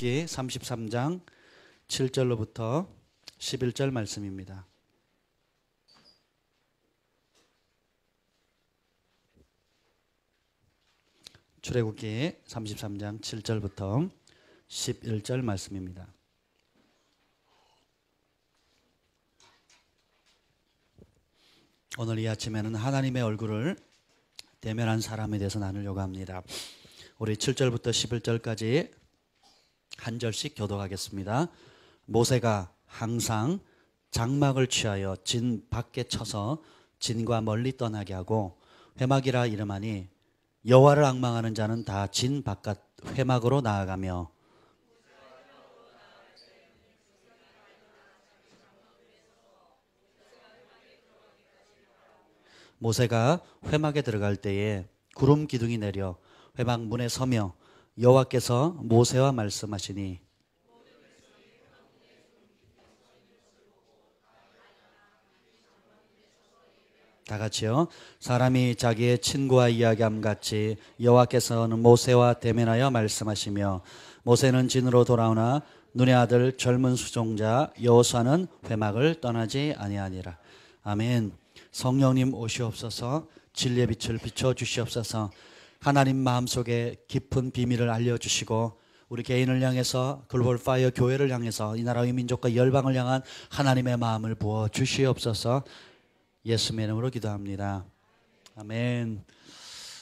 출애굽기 33장 7절로부터 11절 말씀입니다. 출애굽기 33장 7절부터 11절 말씀입니다. 오늘 이 아침에는 하나님의 얼굴을 대면한 사람에 대해서 나누려고 합니다. 우리 7절부터 11절까지 한 절씩 교독하겠습니다. 모세가 항상 장막을 취하여 진 밖에 쳐서 진과 멀리 떠나게 하고 회막이라 이름하니 여호와를 앙망하는 자는 다 진 바깥 회막으로 나아가며 모세가 회막에 들어갈 때에 구름 기둥이 내려 회막 문에 서며 여호와께서 모세와 말씀하시니 다 같이요. 사람이 자기의 친구와 이야기함 같이 여호와께서는 모세와 대면하여 말씀하시며 모세는 진으로 돌아오나 눈의 아들 젊은 수종자 여호수아는 회막을 떠나지 아니하니라. 아멘. 성령님 오시옵소서. 진리의 빛을 비춰 주시옵소서. 하나님 마음속에 깊은 비밀을 알려주시고 우리 개인을 향해서 글로벌 파이어 교회를 향해서 이 나라의 민족과 열방을 향한 하나님의 마음을 부어 주시옵소서. 예수님의 이름으로 기도합니다. 아멘.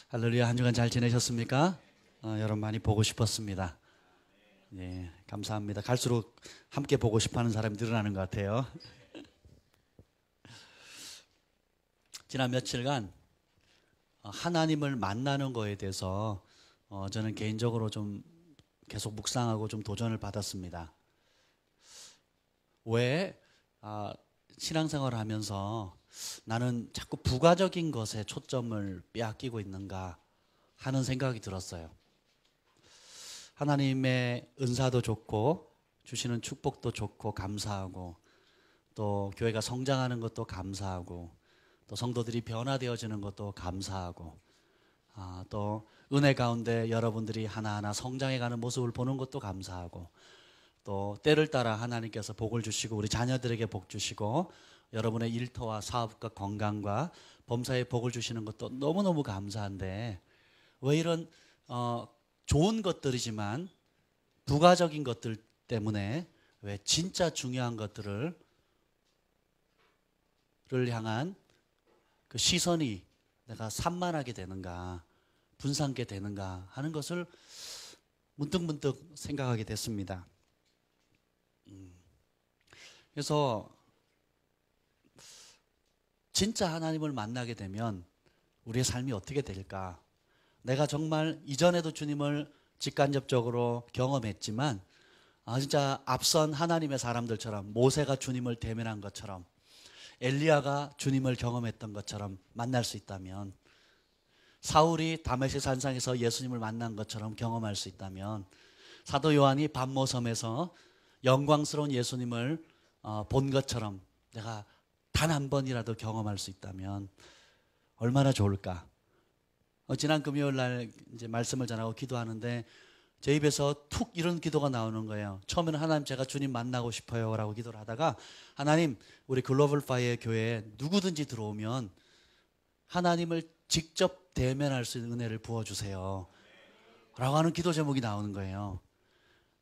할렐루야. 한 주간 잘 지내셨습니까? 여러분 많이 보고 싶었습니다. 예, 감사합니다. 갈수록 함께 보고 싶어하는 사람이 늘어나는 것 같아요. 지난 며칠간 하나님을 만나는 거에 대해서 저는 개인적으로 좀 계속 묵상하고 좀 도전을 받았습니다. 왜 신앙생활을 하면서 나는 자꾸 부가적인 것에 초점을 빼앗기고 있는가 하는 생각이 들었어요. 하나님의 은사도 좋고 주시는 축복도 좋고 감사하고 또 교회가 성장하는 것도 감사하고 또 성도들이 변화되어지는 것도 감사하고 또 은혜 가운데 여러분들이 하나하나 성장해가는 모습을 보는 것도 감사하고 또 때를 따라 하나님께서 복을 주시고 우리 자녀들에게 복 주시고 여러분의 일터와 사업과 건강과 범사에 복을 주시는 것도 너무너무 감사한데 왜 이런 좋은 것들이지만 부가적인 것들 때문에 왜 진짜 중요한 것들을 향한 그 시선이 내가 산만하게 되는가 분산게 되는가 하는 것을 문득문득 생각하게 됐습니다. 그래서 진짜 하나님을 만나게 되면 우리의 삶이 어떻게 될까? 내가 정말 이전에도 주님을 직간접적으로 경험했지만 진짜 앞선 하나님의 사람들처럼 모세가 주님을 대면한 것처럼 엘리야가 주님을 경험했던 것처럼 만날 수 있다면 사울이 다메섹 산상에서 예수님을 만난 것처럼 경험할 수 있다면 사도 요한이 반모섬에서 영광스러운 예수님을 본 것처럼 내가 단 한 번이라도 경험할 수 있다면 얼마나 좋을까? 지난 금요일 날 이제 말씀을 전하고 기도하는데 제 입에서 툭 이런 기도가 나오는 거예요. 처음에는 하나님 제가 주님 만나고 싶어요 라고 기도를 하다가 하나님 우리 글로벌 파이어 교회에 누구든지 들어오면 하나님을 직접 대면할 수 있는 은혜를 부어주세요 라고 하는 기도 제목이 나오는 거예요.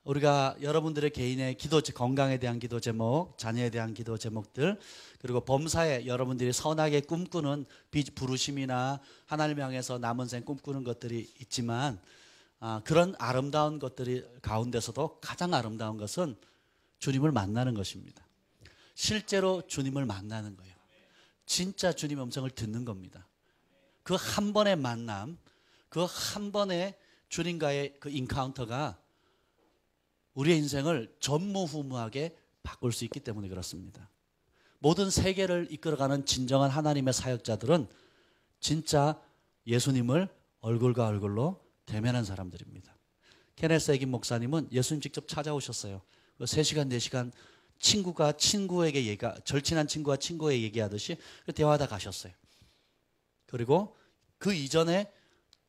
우리가 여러분들의 개인의 기도, 건강에 대한 기도 제목, 자녀에 대한 기도 제목들 그리고 범사에 여러분들이 선하게 꿈꾸는 부르심이나 하나님을 향해서 남은 생 꿈꾸는 것들이 있지만 그런 아름다운 것들이 가운데서도 가장 아름다운 것은 주님을 만나는 것입니다. 실제로 주님을 만나는 거예요. 진짜 주님의 음성을 듣는 겁니다. 그 한 번의 만남, 그 한 번의 주님과의 그 인카운터가 우리의 인생을 전무후무하게 바꿀 수 있기 때문에 그렇습니다. 모든 세계를 이끌어가는 진정한 하나님의 사역자들은 진짜 예수님을 얼굴과 얼굴로 대면한 사람들입니다. 케네스 에긴 목사님은 예수님 직접 찾아오셨어요. 3시간, 4시간 친구가 친구에게 절친한 친구가 친구에게 얘기하듯이 대화하다 가셨어요. 그리고 그 이전에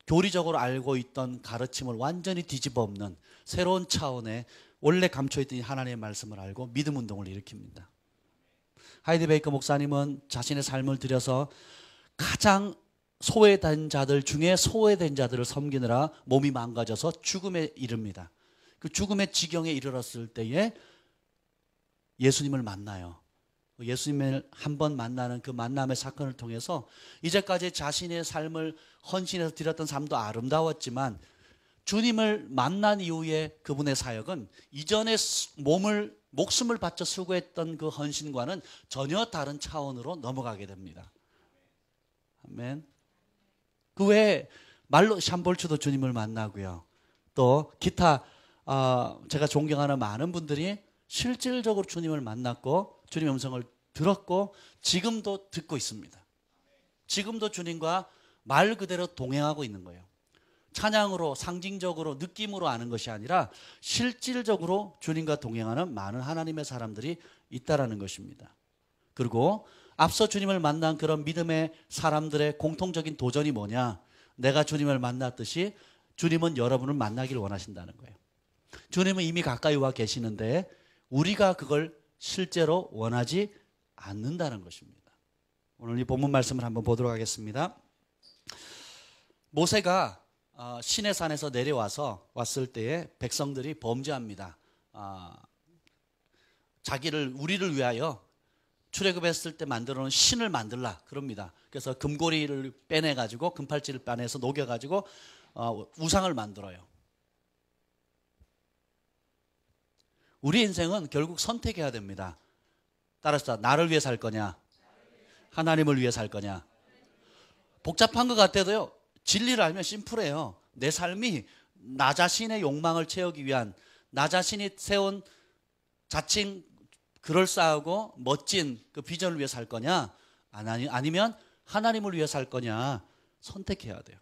교리적으로 알고 있던 가르침을 완전히 뒤집어 엎는 새로운 차원의 원래 감춰있던 하나님의 말씀을 알고 믿음 운동을 일으킵니다. 하이디 베이커 목사님은 자신의 삶을 들여서 가장 소외된 자들 중에 소외된 자들을 섬기느라 몸이 망가져서 죽음에 이릅니다. 그 죽음의 지경에 이르렀을 때에 예수님을 만나요. 예수님을 한번 만나는 그 만남의 사건을 통해서 이제까지 자신의 삶을 헌신해서 드렸던 삶도 아름다웠지만 주님을 만난 이후에 그분의 사역은 이전에 목숨을 바쳐 수고했던 그 헌신과는 전혀 다른 차원으로 넘어가게 됩니다. 아멘. 그 외에 말로 샴볼츠도 주님을 만나고요. 또 기타 제가 존경하는 많은 분들이 실질적으로 주님을 만났고 주님의 음성을 들었고 지금도 듣고 있습니다. 지금도 주님과 말 그대로 동행하고 있는 거예요. 찬양으로 상징적으로 느낌으로 아는 것이 아니라 실질적으로 주님과 동행하는 많은 하나님의 사람들이 있다라는 것입니다. 그리고 앞서 주님을 만난 그런 믿음의 사람들의 공통적인 도전이 뭐냐? 내가 주님을 만났듯이 주님은 여러분을 만나기를 원하신다는 거예요. 주님은 이미 가까이 와 계시는데 우리가 그걸 실제로 원하지 않는다는 것입니다. 오늘 이 본문 말씀을 한번 보도록 하겠습니다. 모세가 시내산에서 내려와서 왔을 때에 백성들이 범죄합니다. 우리를 위하여 출애굽했을 때 만들어 놓은 신을 만들라 그럽니다. 그래서 금고리를 빼내가지고 금팔찌를 빼내서 녹여가지고 우상을 만들어요. 우리 인생은 결국 선택해야 됩니다. 따라서 나를 위해 살 거냐, 하나님을 위해 살 거냐. 복잡한 것 같아도요, 진리를 알면 심플해요. 내 삶이 나 자신의 욕망을 채우기 위한, 나 자신이 세운 자칭 그럴싸하고 멋진 그 비전을 위해 살 거냐, 아니면 하나님을 위해 살 거냐 선택해야 돼요.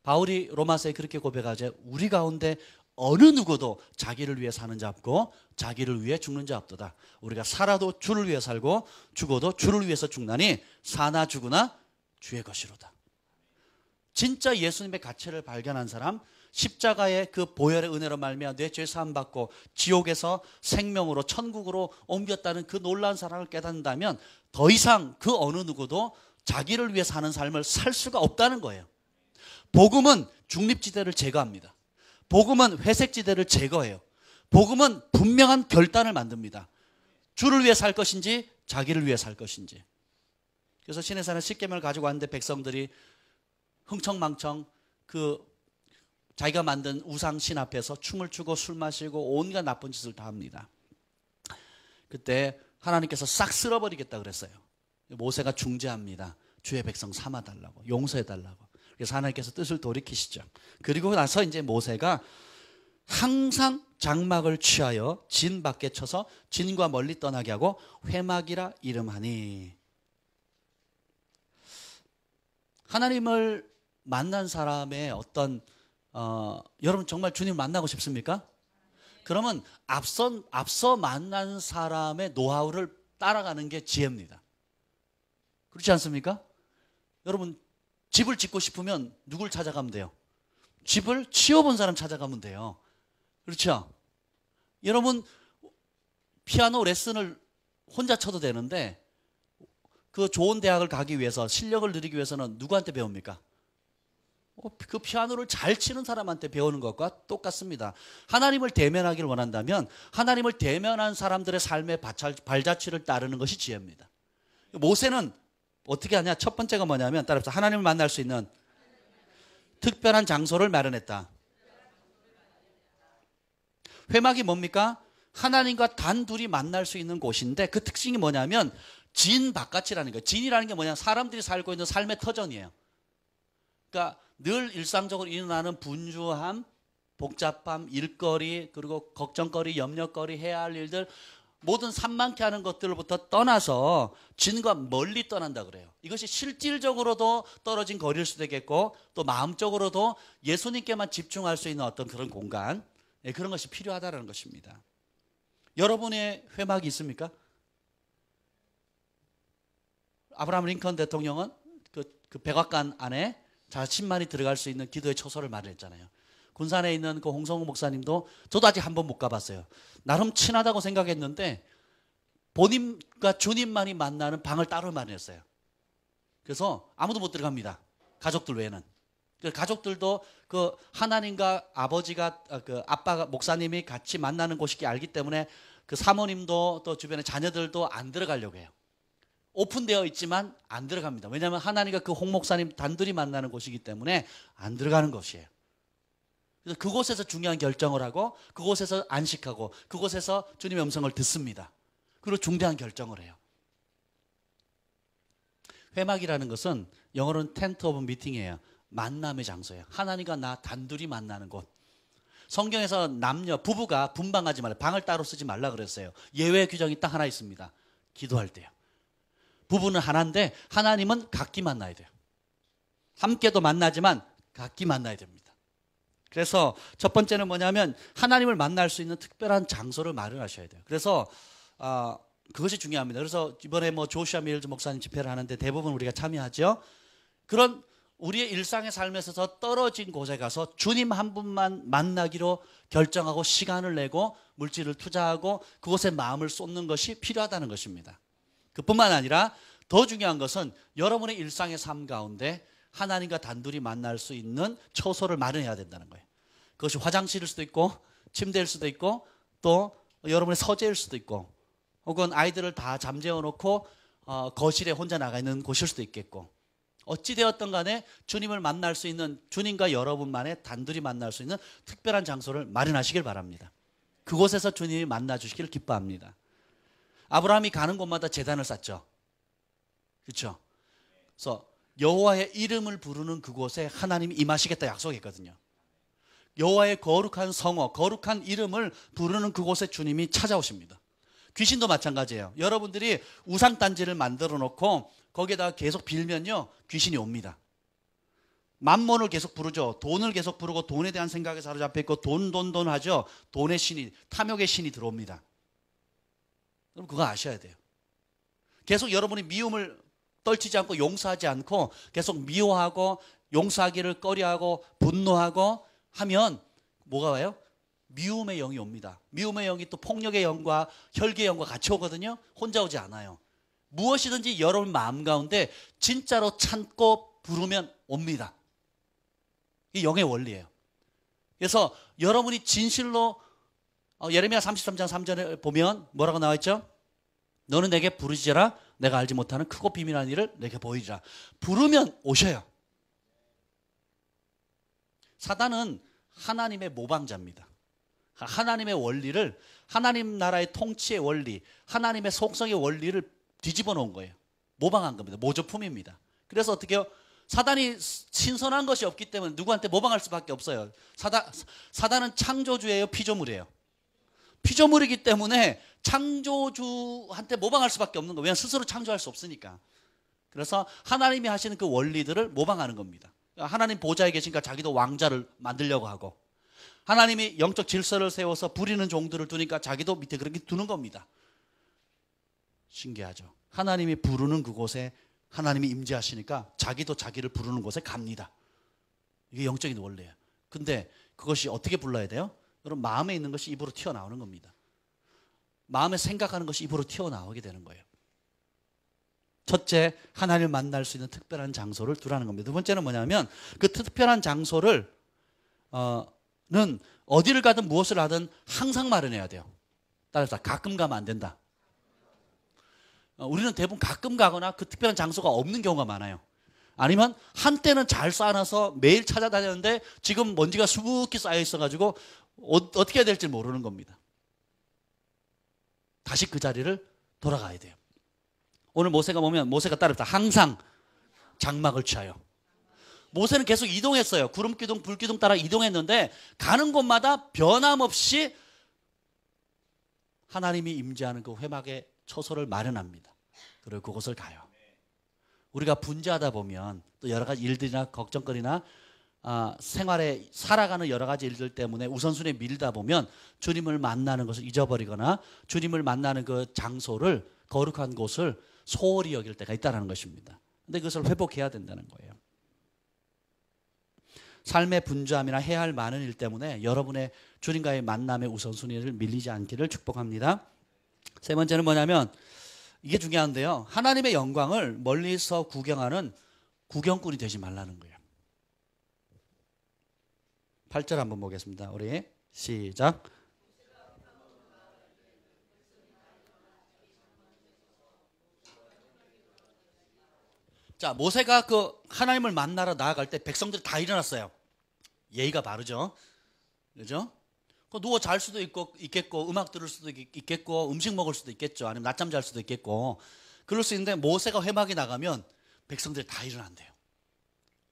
바울이 로마서에 그렇게 고백하죠. 우리 가운데 어느 누구도 자기를 위해 사는 자 없고 자기를 위해 죽는 자 없도다. 우리가 살아도 주를 위해 살고 죽어도 주를 위해서 죽나니 사나 죽으나 주의 것이로다. 진짜 예수님의 가치를 발견한 사람, 십자가의 그 보혈의 은혜로 말미암아 내 죄 사함 받고 지옥에서 생명으로 천국으로 옮겼다는 그 놀라운 사랑을 깨닫는다면 더 이상 그 어느 누구도 자기를 위해 사는 삶을 살 수가 없다는 거예요. 복음은 중립지대를 제거합니다. 복음은 회색지대를 제거해요. 복음은 분명한 결단을 만듭니다. 주를 위해 살 것인지 자기를 위해 살 것인지. 그래서 시내산에 십계명을 가지고 왔는데 백성들이 흥청망청 그 자기가 만든 우상신 앞에서 춤을 추고 술 마시고 온갖 나쁜 짓을 다 합니다. 그때 하나님께서 싹 쓸어버리겠다 그랬어요. 모세가 중재합니다. 주의 백성 삼아달라고, 용서해달라고. 그래서 하나님께서 뜻을 돌이키시죠. 그리고 나서 이제 모세가 항상 장막을 취하여 진 밖에 쳐서 진과 멀리 떠나게 하고 회막이라 이름하니. 하나님을 만난 사람의 어떤 여러분 정말 주님 만나고 싶습니까? 그러면 앞서 만난 사람의 노하우를 따라가는 게 지혜입니다. 그렇지 않습니까? 여러분 집을 짓고 싶으면 누굴 찾아가면 돼요? 집을 지어본 사람 찾아가면 돼요. 그렇죠? 여러분 피아노 레슨을 혼자 쳐도 되는데 그 좋은 대학을 가기 위해서 실력을 늘리기 위해서는 누구한테 배웁니까? 그 피아노를 잘 치는 사람한테 배우는 것과 똑같습니다. 하나님을 대면하기를 원한다면 하나님을 대면한 사람들의 삶의 발자취를 따르는 것이 지혜입니다. 모세는 어떻게 하냐? 첫 번째가 뭐냐면 따라서 하나님을 만날 수 있는 특별한 장소를 마련했다. 회막이 뭡니까? 하나님과 단둘이 만날 수 있는 곳인데 그 특징이 뭐냐면 진 바깥이라는 거예요. 진이라는 게 뭐냐? 사람들이 살고 있는 삶의 터전이에요. 그러니까 늘 일상적으로 일어나는 분주함, 복잡함, 일거리, 그리고 걱정거리, 염려거리, 해야 할 일들 모든 산만케 하는 것들로부터 떠나서 진과 멀리 떠난다 그래요. 이것이 실질적으로도 떨어진 거리일 수도 있겠고 또 마음적으로도 예수님께만 집중할 수 있는 어떤 그런 공간, 그런 것이 필요하다는 것입니다. 여러분의 회막이 있습니까? 아브라함 링컨 대통령은 그 백악관 안에 자신만이 들어갈 수 있는 기도의 처소를 마련했잖아요. 군산에 있는 그 홍성우 목사님도 저도 아직 한 번 못 가봤어요. 나름 친하다고 생각했는데 본인과 주님만이 만나는 방을 따로 마련했어요. 그래서 아무도 못 들어갑니다. 가족들 외에는. 가족들도 그 하나님과 아버지가 그 아빠가 목사님이 같이 만나는 곳이기 알기 때문에 그 사모님도 또 주변의 자녀들도 안 들어가려고 해요. 오픈되어 있지만 안 들어갑니다. 왜냐하면 하나님과 그 홍 목사님 단둘이 만나는 곳이기 때문에 안 들어가는 것이에요. 그래서 그곳에서 중요한 결정을 하고 그곳에서 안식하고 그곳에서 주님의 음성을 듣습니다. 그리고 중대한 결정을 해요. 회막이라는 것은 영어로는 텐트 오브 미팅이에요. 만남의 장소예요. 하나님과 나 단둘이 만나는 곳. 성경에서 남녀, 부부가 분방하지 말라. 방을 따로 쓰지 말라 그랬어요. 예외 규정이 딱 하나 있습니다. 기도할 때요. 부부는 하나인데 하나님은 각기 만나야 돼요. 함께도 만나지만 각기 만나야 됩니다. 그래서 첫 번째는 뭐냐면 하나님을 만날 수 있는 특별한 장소를 마련하셔야 돼요. 그래서 그것이 중요합니다. 그래서 이번에 뭐 조슈아 밀즈 목사님 집회를 하는데 대부분 우리가 참여하죠. 그런 우리의 일상의 삶에서 떨어진 곳에 가서 주님 한 분만 만나기로 결정하고 시간을 내고 물질을 투자하고 그곳에 마음을 쏟는 것이 필요하다는 것입니다. 그뿐만 아니라 더 중요한 것은 여러분의 일상의 삶 가운데 하나님과 단둘이 만날 수 있는 처소를 마련해야 된다는 거예요. 그것이 화장실일 수도 있고 침대일 수도 있고 또 여러분의 서재일 수도 있고 혹은 아이들을 다 잠재워 놓고 거실에 혼자 나가 있는 곳일 수도 있겠고 어찌되었든 간에 주님을 만날 수 있는 주님과 여러분만의 단둘이 만날 수 있는 특별한 장소를 마련하시길 바랍니다. 그곳에서 주님이 만나 주시기를 기뻐합니다. 아브라함이 가는 곳마다 제단을 쌓죠. 그렇죠? 그래서 여호와의 이름을 부르는 그곳에 하나님이 임하시겠다 약속했거든요. 여호와의 거룩한 성어, 거룩한 이름을 부르는 그곳에 주님이 찾아오십니다. 귀신도 마찬가지예요. 여러분들이 우상단지를 만들어 놓고 거기에다가 계속 빌면요 귀신이 옵니다. 만몬을 계속 부르죠. 돈을 계속 부르고 돈에 대한 생각에 사로잡혀 있고 돈 하죠. 돈의 신이, 탐욕의 신이 들어옵니다. 여러분 그거 아셔야 돼요. 계속 여러분이 미움을 떨치지 않고 용서하지 않고 계속 미워하고 용서하기를 꺼려하고 분노하고 하면 뭐가 와요? 미움의 영이 옵니다. 미움의 영이 또 폭력의 영과 혈기의 영과 같이 오거든요. 혼자 오지 않아요. 무엇이든지 여러분 마음 가운데 진짜로 참고 부르면 옵니다. 이게 영의 원리예요. 그래서 여러분이 진실로 예레미야 33장 3절에 보면 뭐라고 나와 있죠? 너는 내게 부르짖어라. 내가 알지 못하는 크고 비밀한 일을 내게 보이리라. 부르면 오셔요. 사단은 하나님의 모방자입니다. 하나님의 원리를, 하나님 나라의 통치의 원리, 하나님의 속성의 원리를 뒤집어 놓은 거예요. 모방한 겁니다. 모조품입니다. 그래서 어떻게 해요? 사단이 신선한 것이 없기 때문에 누구한테 모방할 수밖에 없어요. 사단은 창조주예요? 피조물이에요? 피조물이기 때문에 창조주한테 모방할 수밖에 없는 거예요. 왜냐하면 스스로 창조할 수 없으니까. 그래서 하나님이 하시는 그 원리들을 모방하는 겁니다. 하나님 보좌에 계시니까 자기도 왕자를 만들려고 하고 하나님이 영적 질서를 세워서 부리는 종들을 두니까 자기도 밑에 그렇게 두는 겁니다. 신기하죠. 하나님이 부르는 그곳에 하나님이 임재하시니까 자기도 자기를 부르는 곳에 갑니다. 이게 영적인 원리예요. 근데 그것이 어떻게 불러야 돼요? 여러분 마음에 있는 것이 입으로 튀어나오는 겁니다. 마음에 생각하는 것이 입으로 튀어나오게 되는 거예요. 첫째, 하나님을 만날 수 있는 특별한 장소를 두라는 겁니다. 두 번째는 뭐냐면 그 특별한 장소를 는 어디를 가든 무엇을 하든 항상 마련해야 돼요. 따라서 가끔 가면 안 된다. 우리는 대부분 가끔 가거나 그 특별한 장소가 없는 경우가 많아요. 아니면 한때는 잘 쌓아놔서 매일 찾아다녔는데 지금 먼지가 수북히 쌓여 있어가지고 어떻게 해야 될지 모르는 겁니다. 다시 그 자리를 돌아가야 돼요. 오늘 모세가 보면 모세가 따르다 항상 장막을 취하여. 모세는 계속 이동했어요. 구름 기둥, 불 기둥 따라 이동했는데 가는 곳마다 변함없이 하나님이 임재하는 그 회막의 처소를 마련합니다. 그리고 그곳을 가요. 우리가 분주하다 보면 또 여러 가지 일들이나 걱정거리나 생활에 살아가는 여러 가지 일들 때문에 우선순위에 밀다 보면 주님을 만나는 것을 잊어버리거나 주님을 만나는 그 장소를 거룩한 곳을 소홀히 여길 때가 있다는 것입니다. 근데 그것을 회복해야 된다는 거예요. 삶의 분주함이나 해야 할 많은 일 때문에 여러분의 주님과의 만남의 우선순위를 밀리지 않기를 축복합니다. 세 번째는 뭐냐면 이게 중요한데요. 하나님의 영광을 멀리서 구경하는 구경꾼이 되지 말라는 거예요. 8절 한번 보겠습니다. 우리 시작. 자, 모세가 그 하나님을 만나러 나아갈 때 백성들이 다 일어났어요. 예의가 바르죠. 그죠? 누워 잘 수도 있겠고, 음악 들을 수도 있겠고, 음식 먹을 수도 있겠죠. 아니면 낮잠 잘 수도 있겠고. 그럴 수 있는데 모세가 회막에 나가면 백성들이 다 일어난대요.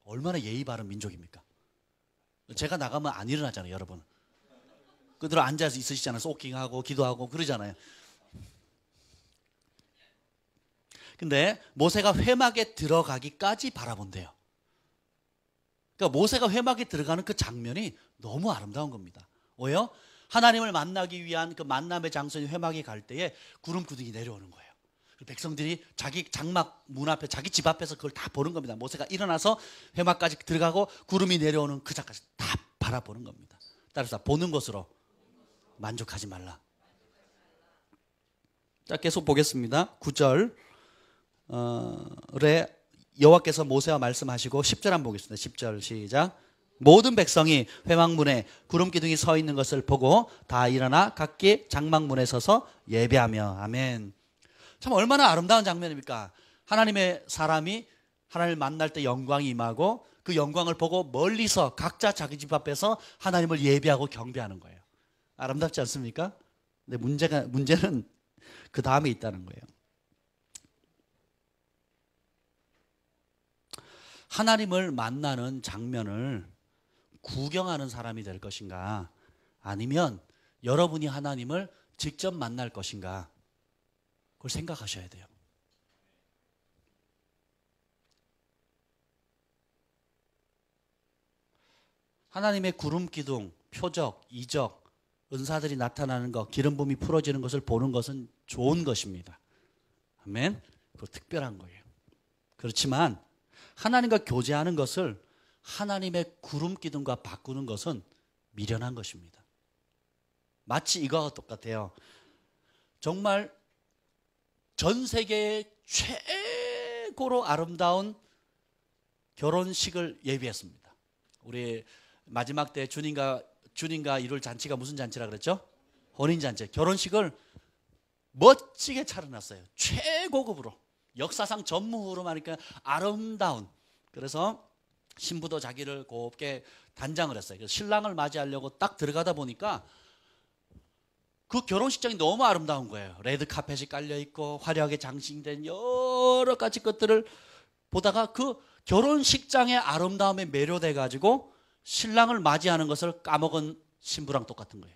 얼마나 예의 바른 민족입니까? 제가 나가면 안 일어나잖아요, 여러분. 그대로 앉아서 있으시잖아요. 소킹하고 기도하고 그러잖아요. 근데 모세가 회막에 들어가기까지 바라본대요. 그러니까 모세가 회막에 들어가는 그 장면이 너무 아름다운 겁니다. 왜요? 하나님을 만나기 위한 그 만남의 장소인 회막에 갈 때에 구름 기둥이 내려오는 거예요. 백성들이 자기 장막 문 앞에 자기 집 앞에서 그걸 다 보는 겁니다. 모세가 일어나서 회막까지 들어가고 구름이 내려오는 그 장까지 다 바라보는 겁니다. 따라서 보는 것으로 만족하지 말라. 자, 계속 보겠습니다. 9절 여호와께서 모세와 말씀하시고 10절 한번 보겠습니다. 10절 시작. 모든 백성이 회막문에 구름 기둥이 서 있는 것을 보고 다 일어나 각기 장막문에 서서 예배하며. 아멘. 참 얼마나 아름다운 장면입니까? 하나님의 사람이 하나님을 만날 때 영광이 임하고 그 영광을 보고 멀리서 각자 자기 집 앞에서 하나님을 예배하고 경배하는 거예요. 아름답지 않습니까? 근데 문제는 그 다음에 있다는 거예요. 하나님을 만나는 장면을 구경하는 사람이 될 것인가, 아니면 여러분이 하나님을 직접 만날 것인가, 그걸 생각하셔야 돼요. 하나님의 구름 기둥, 표적, 이적, 은사들이 나타나는 것, 기름 부음이 풀어지는 것을 보는 것은 좋은 것입니다. 아멘. 그거 특별한 거예요. 그렇지만 하나님과 교제하는 것을 하나님의 구름 기둥과 바꾸는 것은 미련한 것입니다. 마치 이거와 똑같아요. 정말 전 세계의 최고로 아름다운 결혼식을 예비했습니다. 우리 마지막 때 주님과 이룰 잔치가 무슨 잔치라 그랬죠? 혼인잔치. 결혼식을 멋지게 차려놨어요. 최고급으로. 역사상 전무후로 하니까 아름다운. 그래서 신부도 자기를 곱게 단장을 했어요. 그래서 신랑을 맞이하려고 딱 들어가다 보니까 그 결혼식장이 너무 아름다운 거예요. 레드 카펫이 깔려있고 화려하게 장식된 여러 가지 것들을 보다가 그 결혼식장의 아름다움에 매료돼가지고 신랑을 맞이하는 것을 까먹은 신부랑 똑같은 거예요.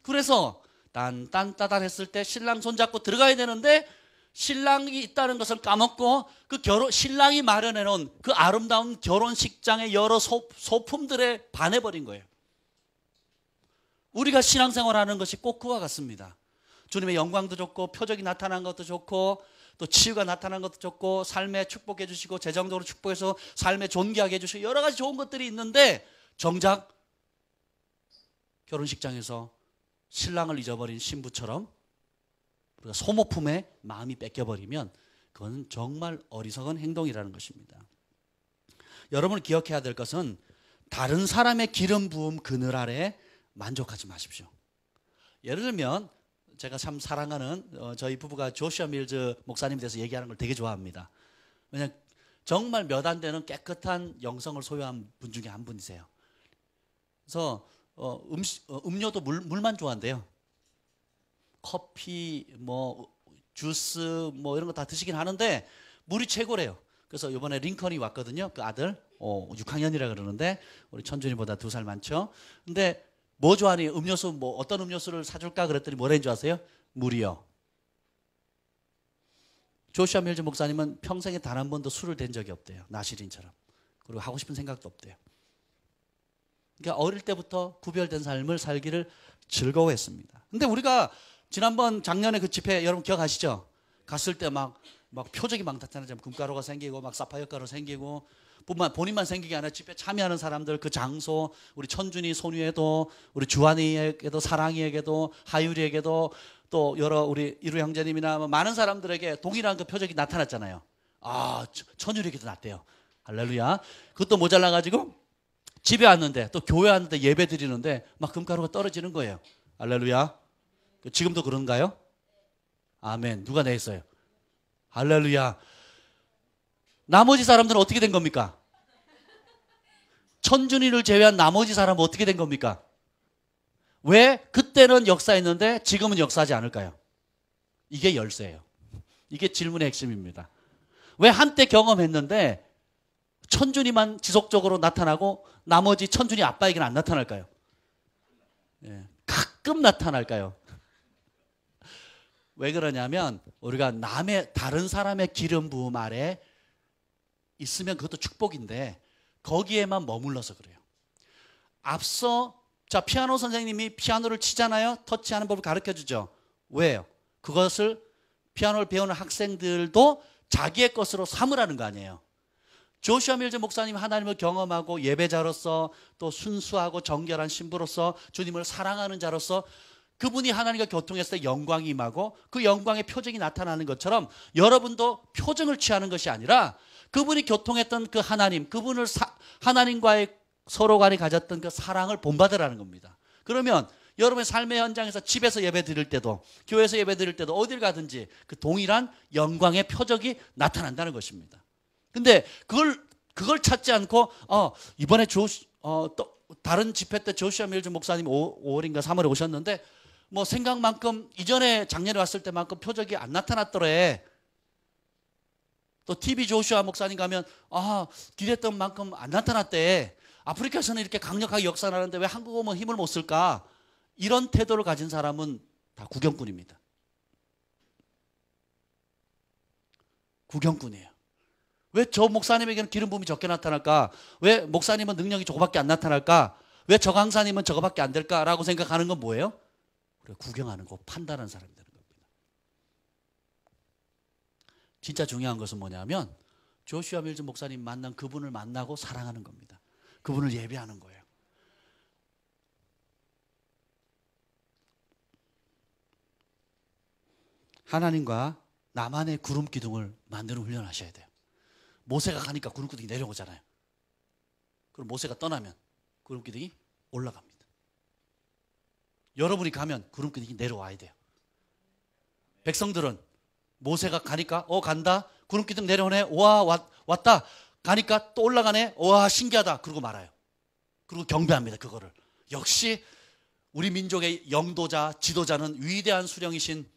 그래서 딴딴따단 했을 때 신랑 손잡고 들어가야 되는데 신랑이 있다는 것을 까먹고 그 신랑이 마련해 놓은 그 아름다운 결혼식장의 여러 소품들에 반해버린 거예요. 우리가 신앙생활하는 것이 꼭 그와 같습니다. 주님의 영광도 좋고 표적이 나타난 것도 좋고 또 치유가 나타난 것도 좋고 삶에 축복해 주시고 재정적으로 축복해서 삶에 존귀하게 해주시고 여러 가지 좋은 것들이 있는데 정작 결혼식장에서 신랑을 잊어버린 신부처럼 우리가 소모품에 마음이 뺏겨버리면 그건 정말 어리석은 행동이라는 것입니다. 여러분이 기억해야 될 것은 다른 사람의 기름 부음 그늘 아래 만족하지 마십시오. 예를 들면 제가 참 사랑하는 저희 부부가 조슈아 밀즈 목사님에 대해서 얘기하는 걸 되게 좋아합니다. 왜냐하면 정말 몇 안 되는 깨끗한 영성을 소유한 분 중에 한 분이세요. 그래서 음료도 물만 좋아한대요. 커피, 주스, 이런 거 다 드시긴 하는데 물이 최고래요. 그래서 이번에 링컨이 왔거든요. 그 아들, 6학년이라 그러는데 우리 천준이보다 2살 많죠. 근데 뭐 좋아하니? 음료수 어떤 음료수를 사줄까 그랬더니 뭐라는 줄 아세요? 물이요. 조슈아 밀즈 목사님은 평생에 단 한 번도 술을 댄 적이 없대요. 나시린처럼. 그리고 하고 싶은 생각도 없대요. 그러니까 어릴 때부터 구별된 삶을 살기를 즐거워했습니다. 근데 우리가 지난번 작년에 그 집회 여러분 기억하시죠? 갔을 때 막 막 표적이 막 나타나잖아요. 금가루가 생기고 막 사파이어 가루 생기고 본인만 생기게 아니라 집회 참여하는 사람들 그 장소 우리 천준이 손위에도 우리 주한이에게도 사랑이에게도 하율이에게도 또 여러 우리 이루 형제님이나 많은 사람들에게 동일한 그 표적이 나타났잖아요. 아 천율이에게도 났대요. 할렐루야. 그것도 모자라 가지고 집에 왔는데 또 교회 왔는데 예배 드리는데 막 금가루가 떨어지는 거예요. 할렐루야. 지금도 그런가요? 아멘. 누가 내했어요? 할렐루야. 나머지 사람들은 어떻게 된 겁니까? 천준이를 제외한 나머지 사람은 어떻게 된 겁니까? 왜 그때는 역사했는데 지금은 역사하지 않을까요? 이게 열쇠예요. 이게 질문의 핵심입니다. 왜 한때 경험했는데 천준이만 지속적으로 나타나고 나머지 천준이 아빠에게는 안 나타날까요? 예, 가끔 나타날까요? 왜 그러냐면 우리가 다른 사람의 기름 부음 아래 있으면 그것도 축복인데 거기에만 머물러서 그래요. 앞서 자 피아노 선생님이 피아노를 치잖아요. 터치하는 법을 가르쳐주죠. 왜요? 그것을 피아노를 배우는 학생들도 자기의 것으로 삼으라는 거 아니에요. 조슈아 밀즈 목사님 하나님을 경험하고 예배자로서 또 순수하고 정결한 신부로서 주님을 사랑하는 자로서 그분이 하나님과 교통했을 때 영광이 임하고 그 영광의 표정이 나타나는 것처럼 여러분도 표정을 취하는 것이 아니라 그분이 교통했던 그 하나님, 그분을 하나님과의 서로 간에 가졌던 그 사랑을 본받으라는 겁니다. 그러면 여러분의 삶의 현장에서 집에서 예배 드릴 때도 교회에서 예배 드릴 때도 어딜 가든지 그 동일한 영광의 표적이 나타난다는 것입니다. 근데 그걸 찾지 않고 이번에 또 다른 집회 때 조슈아 밀즈 목사님 5월인가 3월에 오셨는데 뭐 생각만큼 이전에 작년에 왔을 때만큼 표적이 안 나타났더래. 또 TV 조슈아 목사님 가면 기대했던 만큼 안 나타났대. 아프리카에서는 이렇게 강력하게 역사하는데 왜 한국 오면 힘을 못 쓸까? 이런 태도를 가진 사람은 다 구경꾼입니다. 구경꾼이에요. 왜 저 목사님에게는 기름 부음이 적게 나타날까? 왜 목사님은 능력이 저거밖에 안 나타날까? 왜 저 강사님은 저거밖에 안 될까라고 생각하는 건 뭐예요? 우리가 구경하는 거, 판단하는 사람이 되는 겁니다. 진짜 중요한 것은 뭐냐면 조슈아 밀즈 목사님 만난 그분을 만나고 사랑하는 겁니다. 그분을 예배하는 거예요. 하나님과 나만의 구름 기둥을 만드는 훈련을 하셔야 돼요. 모세가 가니까 구름 기둥이 내려오잖아요. 그럼 모세가 떠나면 구름 기둥이 올라갑니다. 여러분이 가면 구름 기둥이 내려와야 돼요. 백성들은 모세가 가니까 간다. 구름 기둥 내려오네. 와 왔다. 가니까 또 올라가네. 와 신기하다. 그러고 말아요. 그리고 경배합니다. 그거를. 역시 우리 민족의 영도자, 지도자는 위대한 수령이신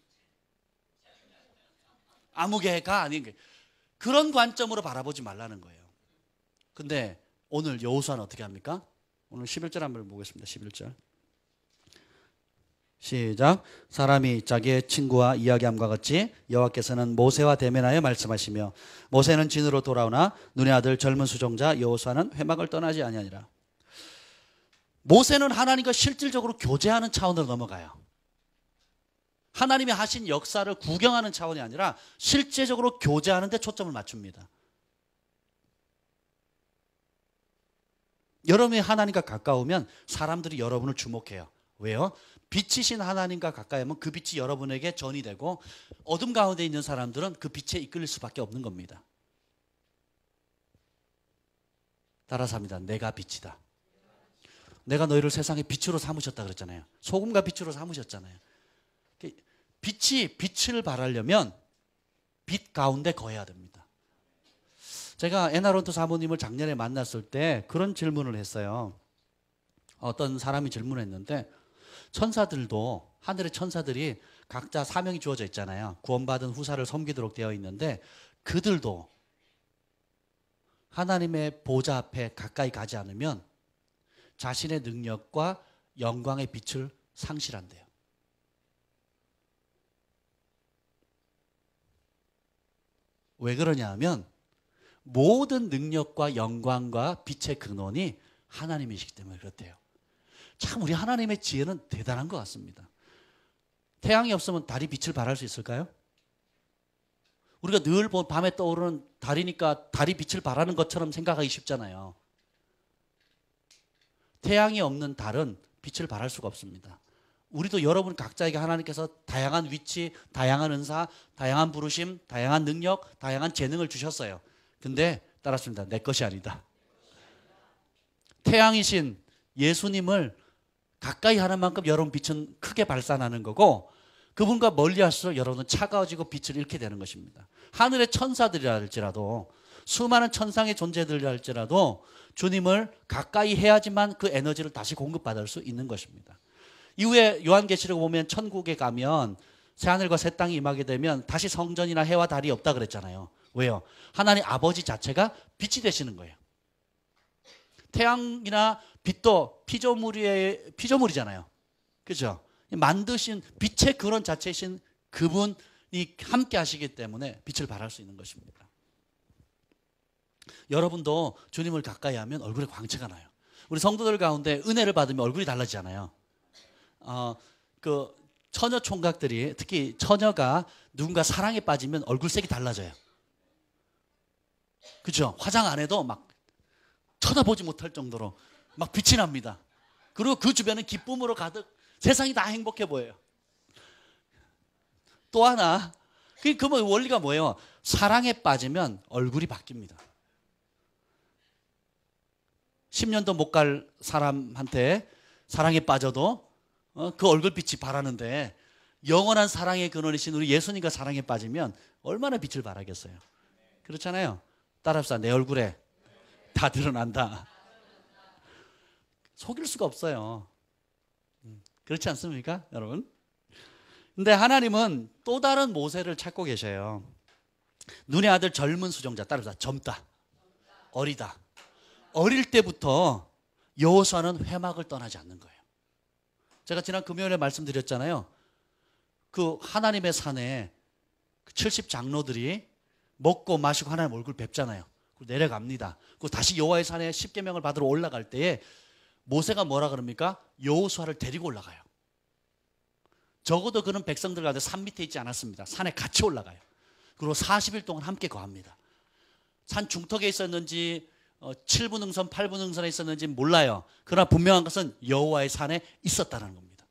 아무개가 아닌 게 그런 관점으로 바라보지 말라는 거예요. 근데 오늘 여호수아는 어떻게 합니까? 오늘 11절 한번 보겠습니다. 11절. 시작. 사람이 자기의 친구와 이야기함과 같이 여호와께서는 모세와 대면하여 말씀하시며 모세는 진으로 돌아오나 눈의 아들 젊은 수종자 여호수아는 회막을 떠나지 아니하니라. 모세는 하나님과 실질적으로 교제하는 차원으로 넘어가요. 하나님이 하신 역사를 구경하는 차원이 아니라 실제적으로 교제하는 데 초점을 맞춥니다. 여러분이 하나님과 가까우면 사람들이 여러분을 주목해요. 왜요? 빛이신 하나님과 가까이 하면 그 빛이 여러분에게 전이 되고 어둠 가운데 있는 사람들은 그 빛에 이끌릴 수밖에 없는 겁니다. 따라서 합니다. 내가 빛이다. 내가 너희를 세상의 빛으로 삼으셨다 그랬잖아요. 소금과 빛으로 삼으셨잖아요. 빛이 빛을 발하려면 빛 가운데 거해야 됩니다. 제가 에나론트 사모님을 작년에 만났을 때 그런 질문을 했어요. 어떤 사람이 질문했는데 천사들도 하늘의 천사들이 각자 사명이 주어져 있잖아요. 구원받은 후사를 섬기도록 되어 있는데 그들도 하나님의 보좌 앞에 가까이 가지 않으면 자신의 능력과 영광의 빛을 상실한대요. 왜 그러냐 하면 모든 능력과 영광과 빛의 근원이 하나님이시기 때문에 그렇대요. 참 우리 하나님의 지혜는 대단한 것 같습니다. 태양이 없으면 달이 빛을 발할 수 있을까요? 우리가 늘 밤에 떠오르는 달이니까 달이 빛을 발하는 것처럼 생각하기 쉽잖아요. 태양이 없는 달은 빛을 발할 수가 없습니다. 우리도 여러분 각자에게 하나님께서 다양한 위치, 다양한 은사, 다양한 부르심, 다양한 능력, 다양한 재능을 주셨어요. 근데 따랐습니다. 내 것이 아니다. 태양이신 예수님을 가까이 하는 만큼 여러분 빛은 크게 발산하는 거고, 그분과 멀리 할수록 여러분은 차가워지고 빛을 잃게 되는 것입니다. 하늘의 천사들이라 할지라도, 수많은 천상의 존재들이라 할지라도 주님을 가까이 해야지만 그 에너지를 다시 공급받을 수 있는 것입니다. 이후에 요한계시록 보면 천국에 가면 새하늘과 새 땅이 임하게 되면 다시 성전이나 해와 달이 없다 그랬잖아요. 왜요? 하나님 아버지 자체가 빛이 되시는 거예요. 태양이나 빛도 피조물이잖아요. 그렇죠? 만드신 빛의 근원 자체이신 그분이 함께 하시기 때문에 빛을 발할 수 있는 것입니다. 여러분도 주님을 가까이 하면 얼굴에 광채가 나요. 우리 성도들 가운데 은혜를 받으면 얼굴이 달라지잖아요. 그 처녀 총각들이, 특히 처녀가 누군가 사랑에 빠지면 얼굴색이 달라져요. 그렇죠? 화장 안 해도 막 쳐다보지 못할 정도로 막 빛이 납니다. 그리고 그 주변은 기쁨으로 가득, 세상이 다 행복해 보여요. 또 하나, 그 원리가 뭐예요? 사랑에 빠지면 얼굴이 바뀝니다. 10년도 못 갈 사람한테 사랑에 빠져도 그 얼굴빛이 바라는데, 영원한 사랑의 근원이신 우리 예수님과 사랑에 빠지면 얼마나 빛을 발하겠어요. 그렇잖아요. 따라합시다. 내 얼굴에 다 드러난다. 속일 수가 없어요. 그렇지 않습니까, 여러분? 근데 하나님은 또 다른 모세를 찾고 계셔요. 눈의 아들 젊은 수종자, 따라합시다. 젊다, 어리다. 어릴 때부터 여호수아는 회막을 떠나지 않는 거예요. 제가 지난 금요일에 말씀드렸잖아요. 그 하나님의 산에 70 장로들이 먹고 마시고 하나님 얼굴 뵙잖아요. 그리고 내려갑니다. 그리고 다시 여호와의 산에 십계명을 받으러 올라갈 때에 모세가 뭐라 그럽니까? 여호수아를 데리고 올라가요. 적어도 그는 백성들 가운데 산 밑에 있지 않았습니다. 산에 같이 올라가요. 그리고 40일 동안 함께 거합니다. 산 중턱에 있었는지 7분 응선, 8분 응선에 있었는지 몰라요. 그러나 분명한 것은 여호와의 산에 있었다는 겁니다.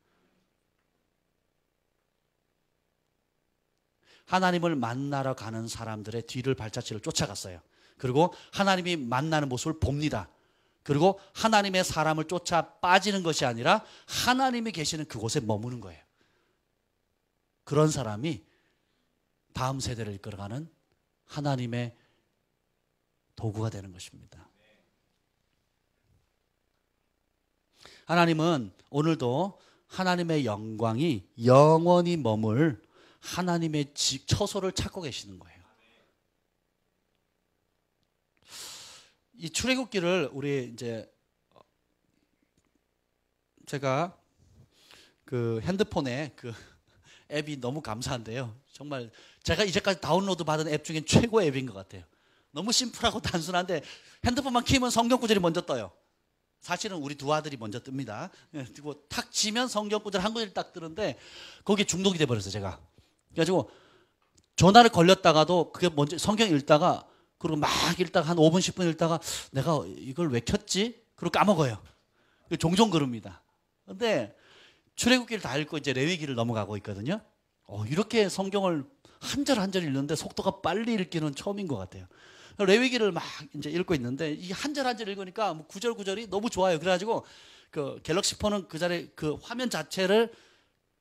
하나님을 만나러 가는 사람들의 뒤를 발자취를 쫓아갔어요. 그리고 하나님이 만나는 모습을 봅니다. 그리고 하나님의 사람을 쫓아 빠지는 것이 아니라 하나님이 계시는 그곳에 머무는 거예요. 그런 사람이 다음 세대를 이끌어가는 하나님의 도구가 되는 것입니다. 하나님은 오늘도 하나님의 영광이 영원히 머물 하나님의 처소를 찾고 계시는 거예요. 이 출애굽기를 우리 이제 제가 그 핸드폰에 그 앱이 너무 감사한데요. 정말 제가 이제까지 다운로드 받은 앱 중엔 최고의 앱인 것 같아요. 너무 심플하고 단순한데 핸드폰만 키우면 성경 구절이 먼저 떠요. 사실은 우리 두 아들이 먼저 뜹니다. 그리고 탁 치면 성경 구절 한 구절이 딱 뜨는데 거기에 중독이 돼버렸어요, 제가. 그래가지고 전화를 걸렸다가도 그게 먼저 성경 읽다가, 그리고 막 읽다가 한 5분 10분 읽다가 내가 이걸 왜 켰지? 그리고 까먹어요. 종종 그럽니다. 근데 출애굽기를 다 읽고 이제 레위기를 넘어가고 있거든요. 이렇게 성경을 한 절 한 절 읽는데 속도가 빨리 읽기는 처음인 것 같아요. 레위기를 막 이제 읽고 있는데 이 한 절 한 절 읽으니까 뭐 구절 구절이 너무 좋아요. 그래가지고 그 갤럭시 폰은 그 자리에 그 화면 자체를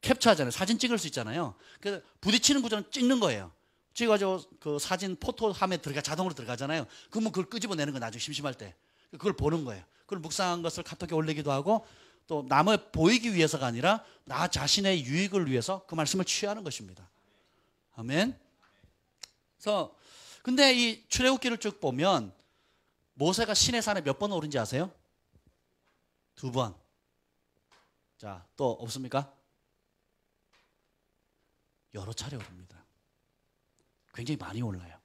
캡처하잖아요. 사진 찍을 수 있잖아요. 그래서 부딪히는 구절은 찍는 거예요. 찍어가지고 그 사진 포토함에 자동으로 들어가잖아요. 그러면 그걸 끄집어내는 거, 나중에 심심할 때 그걸 보는 거예요. 그걸 묵상한 것을 카톡에 올리기도 하고, 또 남을 보이기 위해서가 아니라 나 자신의 유익을 위해서 그 말씀을 취하는 것입니다. 아멘. 그래서 근데 이 출애굽기를 쭉 보면 모세가 시내산에 몇 번 오른지 아세요? 2번. 자, 또 없습니까? 여러 차례 오릅니다. 굉장히 많이 올라요.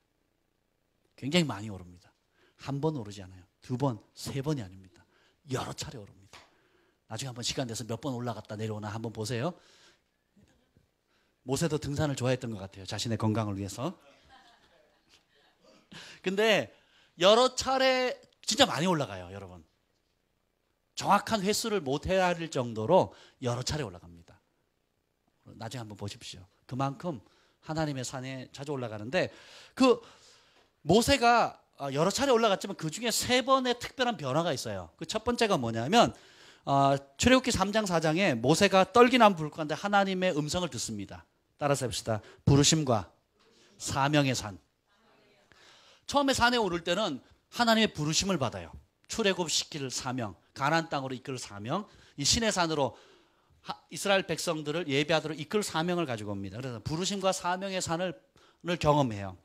굉장히 많이 오릅니다. 한 번 오르지 않아요. 2번, 3번이 아닙니다. 여러 차례 오릅니다. 나중에 한번 시간 돼서 몇 번 올라갔다 내려오나 한번 보세요. 모세도 등산을 좋아했던 것 같아요. 자신의 건강을 위해서. 근데 여러 차례 진짜 많이 올라가요, 여러분. 정확한 횟수를 못 헤아릴 정도로 여러 차례 올라갑니다. 나중에 한번 보십시오. 그만큼 하나님의 산에 자주 올라가는데, 그 모세가 여러 차례 올라갔지만 그 중에 3번의 특별한 변화가 있어요. 그 첫 번째가 뭐냐면 출애굽기 3장 4장에 모세가 떨기나무 불 가운데 하나님의 음성을 듣습니다. 따라서 해봅시다. 부르심과 사명의 산. 처음에 산에 오를 때는 하나님의 부르심을 받아요. 출애굽시킬 사명, 가나안 땅으로 이끌 사명, 이 신의 산으로 이스라엘 백성들을 예배하도록 이끌 사명을 가지고 옵니다. 그래서 부르심과 사명의 산을 경험해요.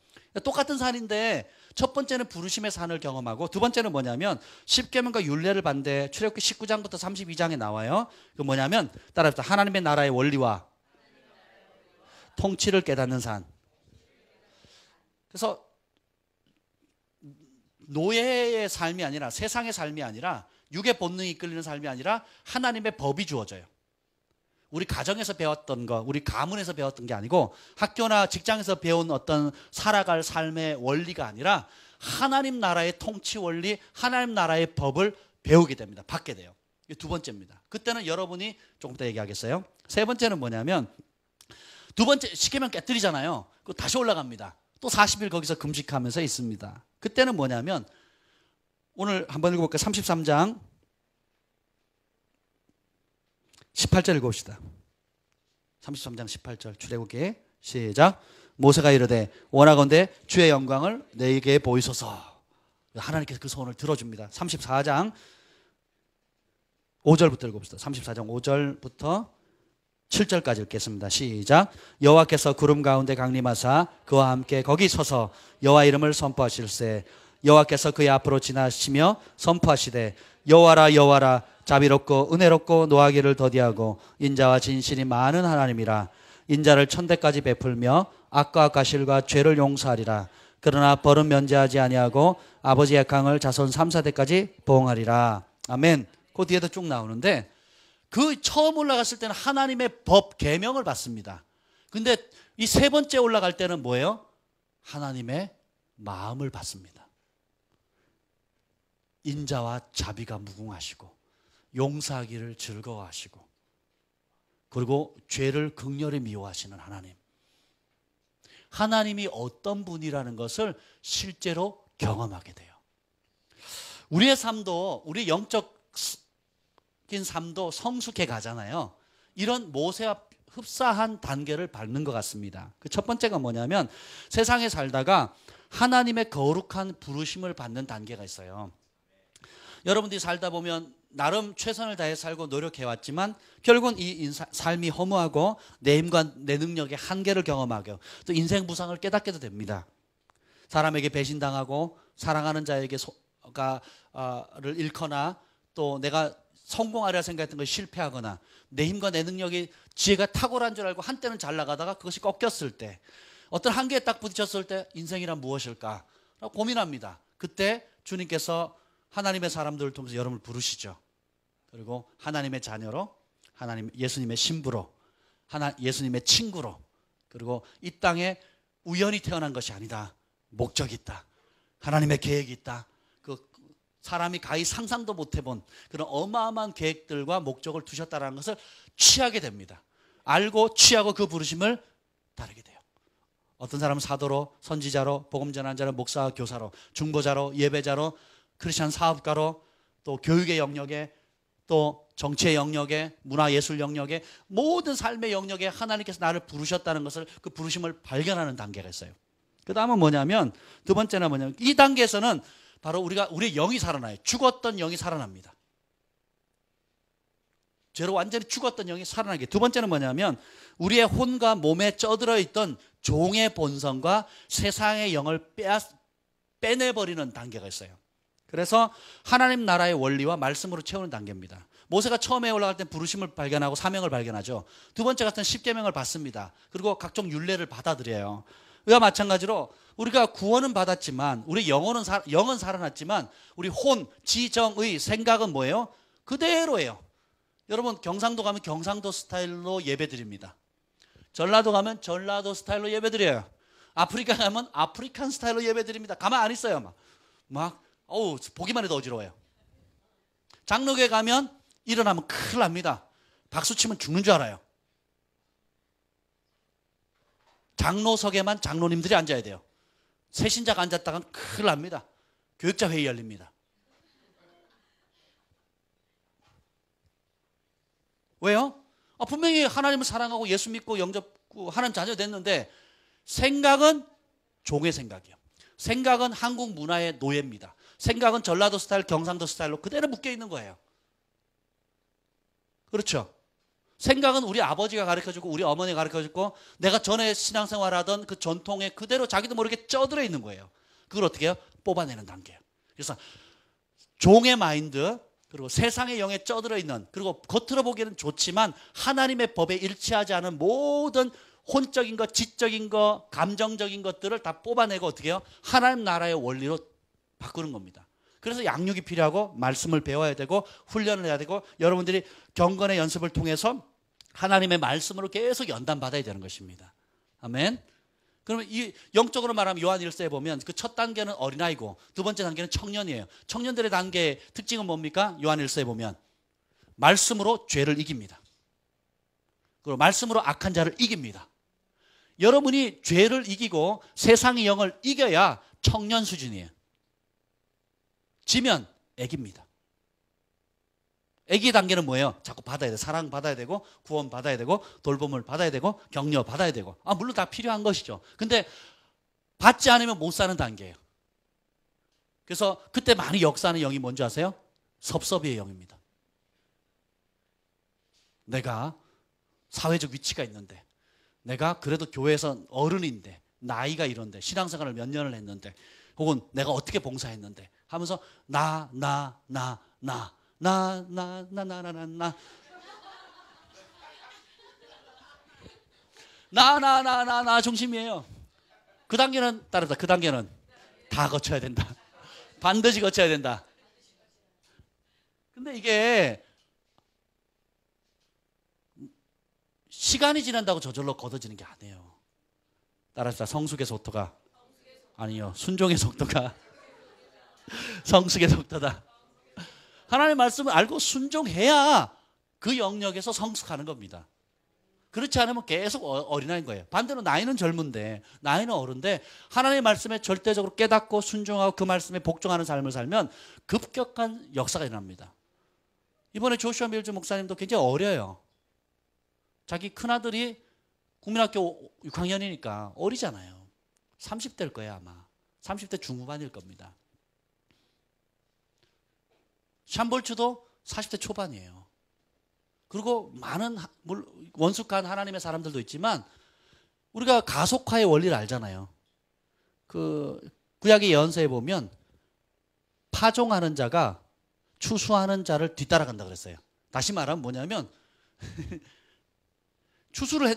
똑같은 산인데 첫 번째는 부르심의 산을 경험하고, 두 번째는 뭐냐면 십계명과 율례를 받는데 출애굽기 19장부터 32장에 나와요. 그 뭐냐면 따라합시다. 하나님의 나라의 원리와 통치를 깨닫는 산. 그래서 노예의 삶이 아니라, 세상의 삶이 아니라, 육의 본능이 이끌리는 삶이 아니라 하나님의 법이 주어져요. 우리 가정에서 배웠던 거, 우리 가문에서 배웠던 게 아니고 학교나 직장에서 배운 어떤 살아갈 삶의 원리가 아니라 하나님 나라의 통치 원리, 하나님 나라의 법을 배우게 됩니다. 받게 돼요. 이게 두 번째입니다. 그때는 여러분이 조금 더 얘기하겠어요. 세 번째는 뭐냐면, 두 번째 십계명 깨뜨리잖아요. 그 다시 올라갑니다. 또 40일 거기서 금식하면서 있습니다. 그때는 뭐냐면, 오늘 한번 읽어볼까요? 33장 18절 읽어봅시다. 33장 18절 출애굽기 시작. 모세가 이르되 원하건대 주의 영광을 내게 보이소서. 하나님께서 그 소원을 들어줍니다. 34장 5절부터 읽어봅시다. 34장 5절부터 7절까지 읽겠습니다. 시작. 여호와께서 구름 가운데 강림하사 그와 함께 거기 서서 여호와 이름을 선포하실세. 여호와께서 그의 앞으로 지나시며 선포하시되 여호와라 여호와라 자비롭고 은혜롭고 노하기를 더디하고 인자와 진실이 많은 하나님이라. 인자를 천대까지 베풀며 악과 가실과 죄를 용서하리라. 그러나 벌은 면제하지 아니하고 아버지의 강을 자손 3, 4대까지 보응하리라. 아멘. 그 뒤에도 쭉 나오는데, 그 처음 올라갔을 때는 하나님의 법 계명을 받습니다. 근데 이 세 번째 올라갈 때는 뭐예요? 하나님의 마음을 받습니다. 인자와 자비가 무궁하시고 용서하기를 즐거워하시고, 그리고 죄를 극렬히 미워하시는 하나님. 하나님이 어떤 분이라는 것을 실제로 경험하게 돼요. 우리의 삶도, 우리 영적인 삶도 성숙해 가잖아요. 이런 모세와 흡사한 단계를 밟는 것 같습니다. 그 첫 번째가 뭐냐면, 세상에 살다가 하나님의 거룩한 부르심을 받는 단계가 있어요. 여러분들이 살다 보면 나름 최선을 다해 살고 노력해왔지만 결국은 이 삶이 허무하고 내 힘과 내 능력의 한계를 경험하고 또 인생 무상을 깨닫게도 됩니다. 사람에게 배신당하고 사랑하는 자에게 를 잃거나, 또 내가 성공하려 생각했던 것이 실패하거나, 내 힘과 내 능력이 지혜가 탁월한 줄 알고 한때는 잘 나가다가 그것이 꺾였을 때, 어떤 한계에 딱 부딪혔을 때 인생이란 무엇일까 고민합니다. 그때 주님께서 하나님의 사람들을 통해서 여러분을 부르시죠. 그리고 하나님의 자녀로, 예수님의 신부로, 예수님의 친구로, 그리고 이 땅에 우연히 태어난 것이 아니다. 목적이 있다. 하나님의 계획이 있다. 그 사람이 가히 상상도 못 해본 그런 어마어마한 계획들과 목적을 두셨다는 것을 취하게 됩니다. 알고 취하고 그 부르심을 따르게 돼요. 어떤 사람은 사도로, 선지자로, 복음 전환자로, 목사와 교사로, 중보자로, 예배자로, 크리스천 사업가로, 또 교육의 영역에, 또 정치의 영역에, 문화예술 영역에, 모든 삶의 영역에 하나님께서 나를 부르셨다는 것을, 그 부르심을 발견하는 단계가 있어요. 그 다음은 뭐냐면, 두 번째는 뭐냐면, 이 단계에서는 바로 우리의 영이 살아나요. 죽었던 영이 살아납니다. 죄로 완전히 죽었던 영이 살아나게. 두 번째는 뭐냐면, 우리의 혼과 몸에 쪄들어 있던 종의 본성과 세상의 영을 빼내버리는 단계가 있어요. 그래서 하나님 나라의 원리와 말씀으로 채우는 단계입니다. 모세가 처음에 올라갈 때 부르심을 발견하고 사명을 발견하죠. 두 번째 같은 십계명을 받습니다. 그리고 각종 율례를 받아들여요. 이와 마찬가지로 우리가 구원은 받았지만, 우리 영은 살아났지만 우리 혼, 지정의 생각은 뭐예요? 그대로예요. 여러분, 경상도 가면 경상도 스타일로 예배드립니다. 전라도 가면 전라도 스타일로 예배드려요. 아프리카 가면 아프리칸 스타일로 예배 드립니다. 가만 안 있어요. 어우, 보기만 해도 어지러워요. 장로교회 가면 일어나면 큰일 납니다. 박수 치면 죽는 줄 알아요. 장로석에만 장로님들이 앉아야 돼요. 새신자가 앉았다간 큰일 납니다. 교육자 회의 열립니다. 왜요? 분명히 하나님을 사랑하고 예수 믿고 영접하고 하나님 자녀 됐는데 생각은 종의 생각이에요. 생각은 한국 문화의 노예입니다. 생각은 전라도 스타일, 경상도 스타일로 그대로 묶여 있는 거예요. 그렇죠? 생각은 우리 아버지가 가르쳐주고 우리 어머니가 가르쳐주고 내가 전에 신앙생활하던 그 전통에 그대로 자기도 모르게 쪄들어 있는 거예요. 그걸 어떻게 해요? 뽑아내는 단계예요. 그래서 종의 마인드 그리고 세상의 영에 쪄들어 있는 그리고 겉으로 보기에는 좋지만 하나님의 법에 일치하지 않은 모든 혼적인 것, 지적인 것, 감정적인 것들을 다 뽑아내고 어떻게 해요? 하나님 나라의 원리로 바꾸는 겁니다. 그래서 양육이 필요하고 말씀을 배워야 되고 훈련을 해야 되고 여러분들이 경건의 연습을 통해서 하나님의 말씀으로 계속 연단받아야 되는 것입니다. 아멘. 그러면 이 영적으로 말하면 요한 1서에 보면 그 첫 단계는 어린아이고 두 번째 단계는 청년이에요. 청년들의 단계의 특징은 뭡니까? 요한 1서에 보면 말씀으로 죄를 이깁니다. 그리고 말씀으로 악한 자를 이깁니다. 여러분이 죄를 이기고 세상의 영을 이겨야 청년 수준이에요. 지면 애기입니다. 애기 단계는 뭐예요? 자꾸 받아야 돼. 사랑 받아야 되고 구원 받아야 되고 돌봄을 받아야 되고 격려 받아야 되고 물론 다 필요한 것이죠. 근데 받지 않으면 못 사는 단계예요. 그래서 그때 많이 역사하는 영이 뭔지 아세요? 섭섭이의 영입니다. 내가 사회적 위치가 있는데 내가 그래도 교회에서 어른인데 나이가 이런데 신앙생활을 몇 년을 했는데 혹은 내가 어떻게 봉사했는데 하면서 나 중심이에요. 그 단계는 따르다. 그 단계는 다 거쳐야 된다. 반드시 거쳐야 된다. 근데 이게 시간이 지난다고 저절로 걷어지는 게 아니에요. 따라서 성숙의 속도가 아니요. 순종의 속도가 성숙의 속도다. 하나님의 말씀을 알고 순종해야 그 영역에서 성숙하는 겁니다. 그렇지 않으면 계속 어린아이인 거예요. 반대로 나이는 젊은데 나이는 어른데 하나님의 말씀에 절대적으로 깨닫고 순종하고 그 말씀에 복종하는 삶을 살면 급격한 역사가 일어납니다. 이번에 조슈아 밀즈 목사님도 굉장히 어려요. 자기 큰아들이 국민학교 6학년이니까 어리잖아요. 30대일 거예요 아마. 30대 중후반일 겁니다. 샴볼츠도 40대 초반이에요. 그리고 많은 원숙한 하나님의 사람들도 있지만 우리가 가속화의 원리를 알잖아요. 그 구약의 예언서에 보면 파종하는 자가 추수하는 자를 뒤따라간다 그랬어요. 다시 말하면 뭐냐면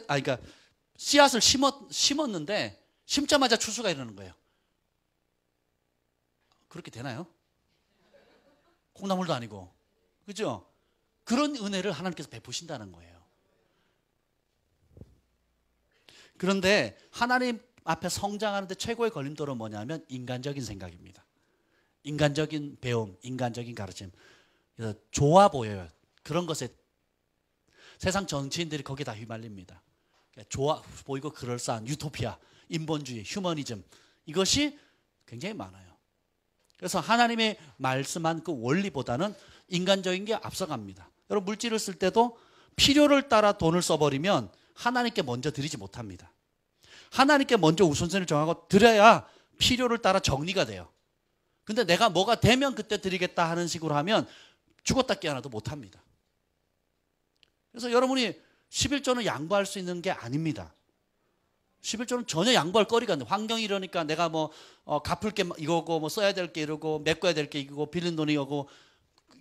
그러니까 씨앗을 심었는데 심자마자 추수가 일어나는 거예요. 그렇게 되나요? 콩나물도 아니고. 그죠? 그런 은혜를 하나님께서 베푸신다는 거예요. 그런데 하나님 앞에 성장하는데 최고의 걸림돌은 뭐냐면 인간적인 생각입니다. 인간적인 배움, 인간적인 가르침. 그래서 좋아 보여요. 그런 것에 세상 정치인들이 거기에 다 휘말립니다. 좋아 보이고 그럴싸한 유토피아, 인본주의, 휴머니즘 이것이 굉장히 많아요. 그래서 하나님의 말씀한 그 원리보다는 인간적인 게 앞서갑니다. 여러분 물질을 쓸 때도 필요를 따라 돈을 써버리면 하나님께 먼저 드리지 못합니다. 하나님께 먼저 우선순위를 정하고 드려야 필요를 따라 정리가 돼요. 근데 내가 뭐가 되면 그때 드리겠다 하는 식으로 하면 죽었다 깨어나도 못합니다. 그래서 여러분이 11조는 양보할 수 있는 게 아닙니다. 11조는 전혀 양보할 거리가 안 돼. 환경이 이러니까 내가 뭐 갚을 게 이거고 뭐 써야 될 게 이러고 메꿔야 될 게 이거고 빌린 돈이 이거고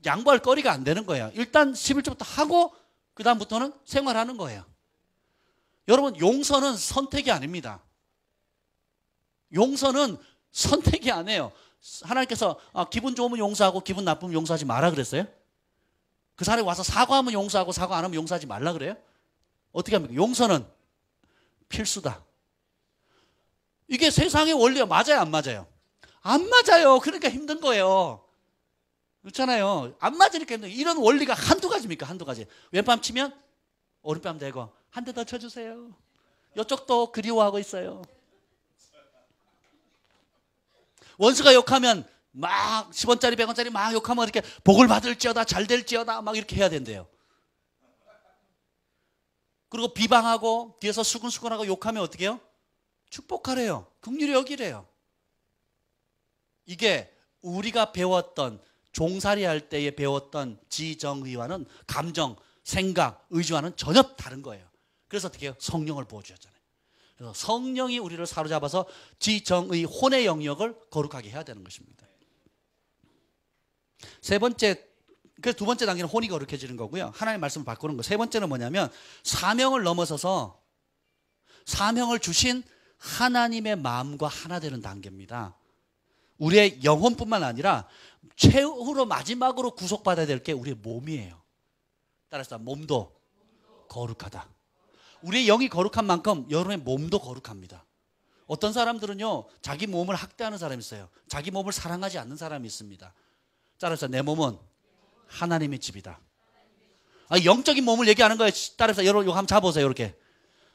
양보할 거리가 안 되는 거예요. 일단 11조부터 하고 그 다음부터는 생활하는 거예요. 여러분 용서는 선택이 아닙니다. 용서는 선택이 아니에요. 하나님께서 기분 좋으면 용서하고 기분 나쁘면 용서하지 마라 그랬어요? 그 사람이 와서 사과하면 용서하고 사과 안 하면 용서하지 말라 그래요? 어떻게 합니까? 용서는 필수다. 이게 세상의 원리가 맞아요, 안 맞아요? 안 맞아요. 그러니까 힘든 거예요. 그렇잖아요. 안 맞으니까 힘든 거예요. 이런 원리가 한두 가지입니까? 한두 가지. 왼밤 치면 오른밤 대고 한 대 더 쳐주세요. 이쪽도 그리워하고 있어요. 원수가 욕하면 막 10원짜리 100원짜리 막 욕하면 이렇게 복을 받을지어다 잘 될지어다 막 이렇게 해야 된대요. 그리고 비방하고 뒤에서 수근수근하고 욕하면 어떻게 해요? 축복하래요. 긍휼히 여기래요. 이게 우리가 배웠던 종살이 할 때에 배웠던 지정의와는 감정, 생각, 의지와는 전혀 다른 거예요. 그래서 어떻게 해요? 성령을 부어주셨잖아요. 그래서 성령이 우리를 사로잡아서 지정의 혼의 영역을 거룩하게 해야 되는 것입니다. 세 번째, 그래서 두 번째 단계는 혼이 거룩해지는 거고요. 하나님의 말씀을 바꾸는 거. 세 번째는 뭐냐면 사명을 넘어서서 사명을 주신 하나님의 마음과 하나 되는 단계입니다. 우리의 영혼뿐만 아니라 최후로 마지막으로 구속받아야 될 게 우리의 몸이에요. 따라서 몸도 거룩하다. 우리의 영이 거룩한 만큼 여러분의 몸도 거룩합니다. 어떤 사람들은요, 자기 몸을 학대하는 사람이 있어요. 자기 몸을 사랑하지 않는 사람이 있습니다. 따라서 내 몸은 하나님의 집이다. 영적인 몸을 얘기하는 거예요. 따라서 여러분 이거 한번 잡아보세요. 이렇게.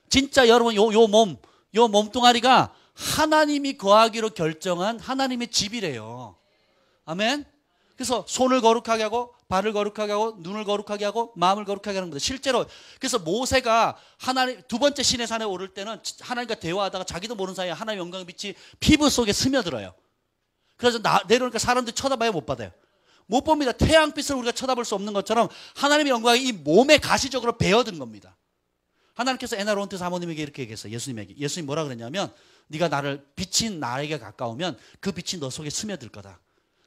진짜 여러분 요 몸뚱아리가 하나님이 거하기로 결정한 하나님의 집이래요. 아멘. 그래서 손을 거룩하게 하고 발을 거룩하게 하고 눈을 거룩하게 하고 마음을 거룩하게 하는 겁니다. 실제로 그래서 모세가 하나님 두 번째 시내 산에 오를 때는 하나님과 대화하다가 자기도 모르는 사이에 하나님의 영광의 빛이 피부 속에 스며들어요. 그래서 내려오니까 사람들이 쳐다봐야 못 받아요. 못 봅니다. 태양빛을 우리가 쳐다볼 수 없는 것처럼 하나님의 영광이 이 몸에 가시적으로 배어든 겁니다. 하나님께서 에나론테 사모님에게 이렇게 얘기했어요. 예수님에게. 예수님 뭐라 그랬냐면 네가 나를 빛인 나에게 가까우면 그 빛이 너 속에 스며들 거다.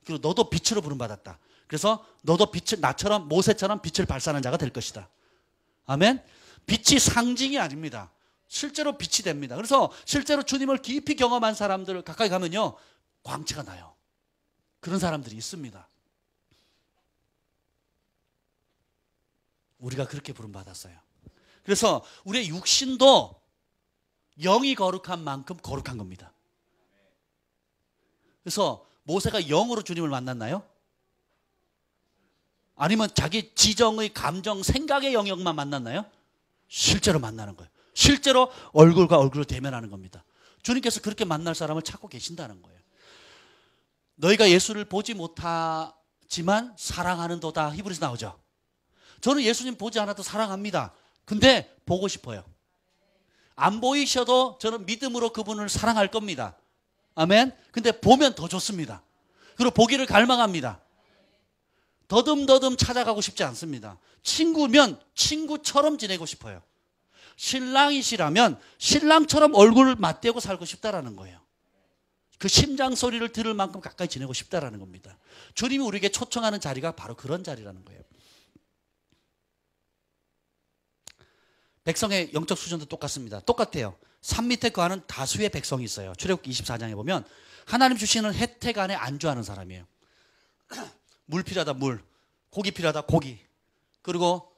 그리고 너도 빛으로 부름받았다. 그래서 너도 빛을 나처럼 모세처럼 빛을 발산하는 자가 될 것이다. 아멘. 빛이 상징이 아닙니다. 실제로 빛이 됩니다. 그래서 실제로 주님을 깊이 경험한 사람들 가까이 가면요 광채가 나요. 그런 사람들이 있습니다. 우리가 그렇게 부름받았어요. 그래서 우리의 육신도 영이 거룩한 만큼 거룩한 겁니다. 그래서 모세가 영으로 주님을 만났나요? 아니면 자기 지정의 감정, 생각의 영역만 만났나요? 실제로 만나는 거예요. 실제로 얼굴과 얼굴을 대면하는 겁니다. 주님께서 그렇게 만날 사람을 찾고 계신다는 거예요. 너희가 예수를 보지 못하지만 사랑하는도다. 히브리서 나오죠. 저는 예수님 보지 않아도 사랑합니다. 근데 보고 싶어요. 안 보이셔도 저는 믿음으로 그분을 사랑할 겁니다. 아멘. 근데 보면 더 좋습니다. 그리고 보기를 갈망합니다. 더듬더듬 찾아가고 싶지 않습니다. 친구면 친구처럼 지내고 싶어요. 신랑이시라면 신랑처럼 얼굴을 맞대고 살고 싶다라는 거예요. 그 심장 소리를 들을 만큼 가까이 지내고 싶다라는 겁니다. 주님이 우리에게 초청하는 자리가 바로 그런 자리라는 거예요. 백성의 영적 수준도 똑같습니다. 똑같아요. 산 밑에 거하는 다수의 백성이 있어요. 출애굽기 24장에 보면 하나님 주시는 혜택 안에 안주하는 사람이에요. 물 필요하다 물, 고기 필요하다 고기, 그리고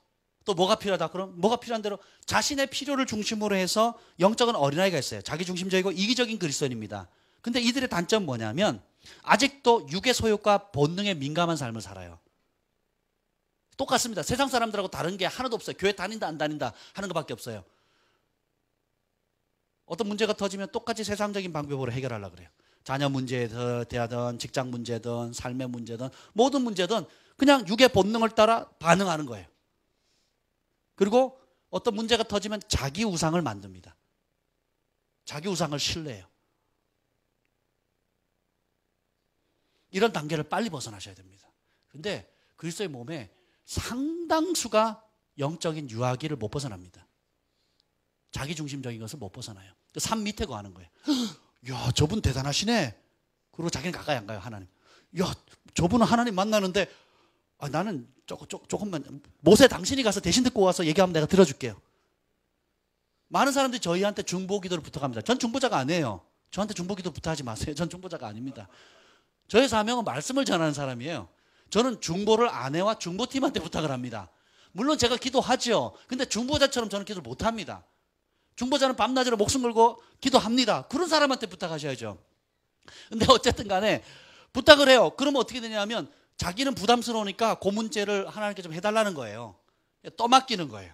또 뭐가 필요하다 그럼 뭐가 필요한 대로 자신의 필요를 중심으로 해서 영적인 어린아이가 있어요. 자기중심적이고 이기적인 그리스도인입니다. 근데 이들의 단점은 뭐냐면 아직도 육의 소욕과 본능에 민감한 삶을 살아요. 똑같습니다. 세상 사람들하고 다른 게 하나도 없어요. 교회 다닌다 안 다닌다 하는 것밖에 없어요. 어떤 문제가 터지면 똑같이 세상적인 방법으로 해결하려고 그래요. 자녀 문제에 대하든 직장 문제든 삶의 문제든 모든 문제든 그냥 육의 본능을 따라 반응하는 거예요. 그리고 어떤 문제가 터지면 자기 우상을 만듭니다. 자기 우상을 신뢰해요. 이런 단계를 빨리 벗어나셔야 됩니다. 그런데 그리스도의 몸에 상당수가 영적인 유아기를 못 벗어납니다. 자기중심적인 것을 못 벗어나요. 산 밑에 거하는 거예요. 야, 저분 대단하시네. 그리고 자기는 가까이 안 가요, 하나님. 야, 저분은 하나님 만나는데 나는 조금만 모세 당신이 가서 대신 듣고 와서 얘기하면 내가 들어줄게요. 많은 사람들이 저희한테 중보기도를 부탁합니다. 전 중보자가 아니에요. 저한테 중보기도 부탁하지 마세요. 전 중보자가 아닙니다. 저의 사명은 말씀을 전하는 사람이에요. 저는 중보를 아내와 중보팀한테 부탁을 합니다. 물론 제가 기도하죠. 근데 중보자처럼 저는 기도를 못합니다. 중보자는 밤낮으로 목숨 걸고 기도합니다. 그런 사람한테 부탁하셔야죠. 근데 어쨌든 간에 부탁을 해요. 그러면 어떻게 되냐면 자기는 부담스러우니까 그 문제를 하나님께 좀 해달라는 거예요. 떠맡기는 거예요.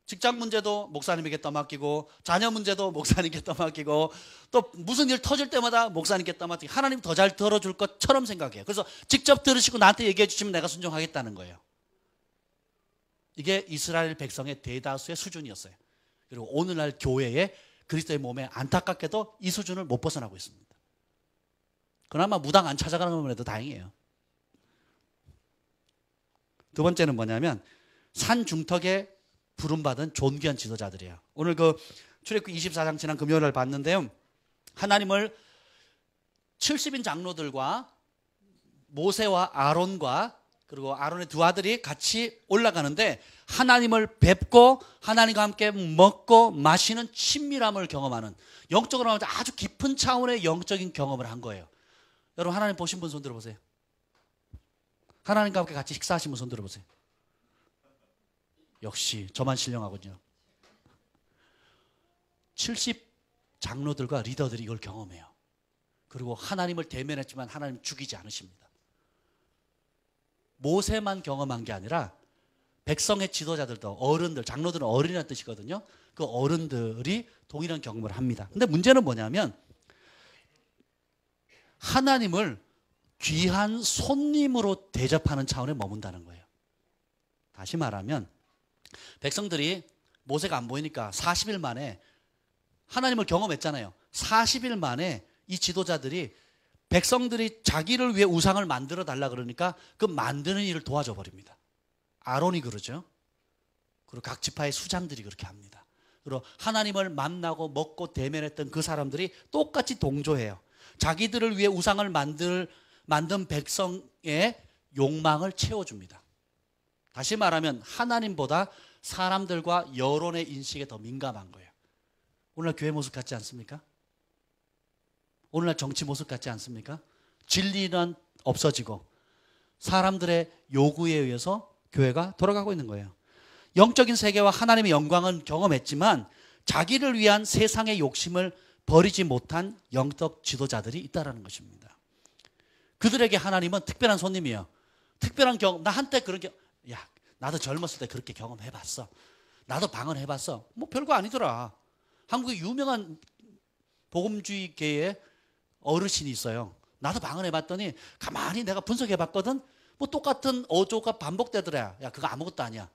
직장 문제도 목사님에게 떠맡기고, 자녀 문제도 목사님께 떠맡기고, 또 무슨 일 터질 때마다 목사님께 떠맡기고, 하나님 더 잘 들어줄 것처럼 생각해요. 그래서 직접 들으시고 나한테 얘기해 주시면 내가 순종하겠다는 거예요. 이게 이스라엘 백성의 대다수의 수준이었어요. 그리고 오늘날 교회에 그리스도의 몸에 안타깝게도 이 수준을 못 벗어나고 있습니다. 그나마 무당 안 찾아가는 것만 해도 다행이에요. 두 번째는 뭐냐면 산 중턱에 부름받은 존귀한 지도자들이에요. 오늘 그 출애굽기 24장 지난 금요일을 봤는데요. 하나님을 70인 장로들과 모세와 아론과 그리고 아론의 두 아들이 같이 올라가는데 하나님을 뵙고 하나님과 함께 먹고 마시는 친밀함을 경험하는, 영적으로 하면 아주 깊은 차원의 영적인 경험을 한 거예요. 여러분 하나님 보신 분 손 들어보세요. 하나님과 함께 같이 식사하신 분 손 들어보세요. 역시 저만 신령하군요. 70 장로들과 리더들이 이걸 경험해요. 그리고 하나님을 대면했지만 하나님 죽이지 않으십니다. 모세만 경험한 게 아니라 백성의 지도자들도, 어른들, 장로들은 어른이라는 뜻이거든요. 그 어른들이 동일한 경험을 합니다. 근데 문제는 뭐냐면 하나님을 귀한 손님으로 대접하는 차원에 머문다는 거예요. 다시 말하면 백성들이 모세가 안 보이니까 40일 만에 하나님을 경험했잖아요. 40일 만에 이 지도자들이 백성들이 자기를 위해 우상을 만들어 달라 그러니까 그 만드는 일을 도와줘 버립니다. 아론이 그러죠. 그리고 각 지파의 수장들이 그렇게 합니다. 그리고 하나님을 만나고 먹고 대면했던 그 사람들이 똑같이 동조해요. 자기들을 위해 우상을 만든 백성의 욕망을 채워줍니다. 다시 말하면 하나님보다 사람들과 여론의 인식에 더 민감한 거예요. 오늘날 교회 모습 같지 않습니까? 오늘날 정치 모습 같지 않습니까? 진리는 없어지고 사람들의 요구에 의해서 교회가 돌아가고 있는 거예요. 영적인 세계와 하나님의 영광은 경험했지만 자기를 위한 세상의 욕심을 버리지 못한 영적 지도자들이 있다는 것입니다. 그들에게 하나님은 특별한 손님이에요. 특별한 경험. 나 한때 그런 야, 나도 젊었을 때 그렇게 경험해봤어. 나도 방언해봤어. 뭐 별거 아니더라. 한국의 유명한 복음주의계의 어르신이 있어요. 나도 방언해봤더니 가만히 내가 분석해봤거든. 뭐 똑같은 어조가 반복되더라. 야, 그거 아무것도 아니야.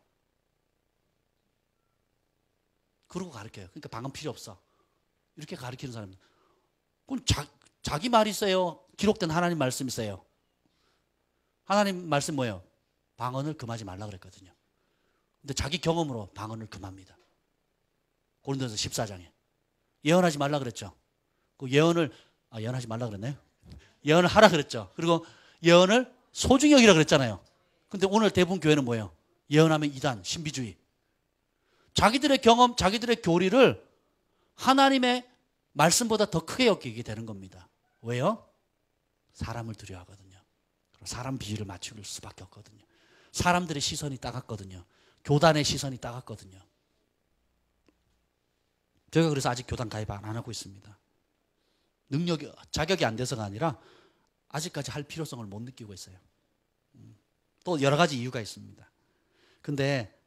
그러고 가르쳐요. 그러니까 방언 필요 없어. 이렇게 가르치는 사람입니다. 그건 자기 말이 있어요? 기록된 하나님 말씀이 있어요? 하나님 말씀 뭐예요? 방언을 금하지 말라 그랬거든요. 근데 자기 경험으로 방언을 금합니다. 고린도전서 14장에. 예언하지 말라 그랬죠. 그 예언을 예언하지 말라 그랬나요? 예언을 하라 그랬죠. 그리고 예언을 소중히 여기라 그랬잖아요. 근데 오늘 대부분 교회는 뭐예요? 예언하면 이단, 신비주의. 자기들의 경험, 자기들의 교리를 하나님의 말씀보다 더 크게 여기게 되는 겁니다. 왜요? 사람을 두려워하거든요. 사람 비위를 맞출 수밖에 없거든요. 사람들의 시선이 따갑거든요. 교단의 시선이 따갑거든요. 저희가 그래서 아직 교단 가입 안 하고 있습니다. 자격이 안 돼서가 아니라 아직까지 할 필요성을 못 느끼고 있어요. 또 여러 가지 이유가 있습니다. 근데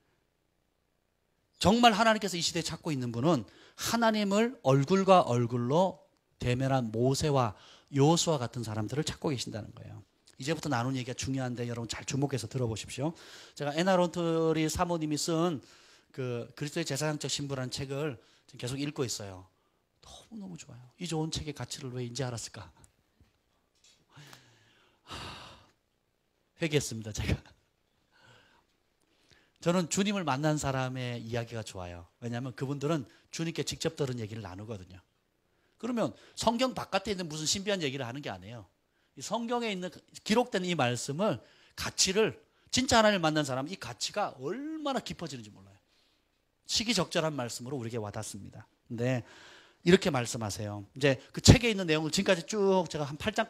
정말 하나님께서 이 시대에 찾고 있는 분은 하나님을 얼굴과 얼굴로 대면한 모세와 여호수아 같은 사람들을 찾고 계신다는 거예요. 이제부터 나눈 얘기가 중요한데 여러분 잘 주목해서 들어보십시오. 제가 에나론트리 사모님이 쓴 그 그리스도의 제사장적 신부라는 책을 지금 계속 읽고 있어요. 너무너무 좋아요. 이 좋은 책의 가치를 왜 인지 알았을까? 회개했습니다, 제가. 저는 주님을 만난 사람의 이야기가 좋아요. 왜냐하면 그분들은 주님께 직접 들은 얘기를 나누거든요. 그러면 성경 바깥에 있는 무슨 신비한 얘기를 하는 게 아니에요. 이 성경에 있는 기록된 이 말씀을, 가치를, 진짜 하나님을 만난 사람은 이 가치가 얼마나 깊어지는지 몰라요. 시기적절한 말씀으로 우리에게 와닿습니다. 근데 이렇게 말씀하세요. 이제 그 책에 있는 내용을 지금까지 쭉 제가 한 8장,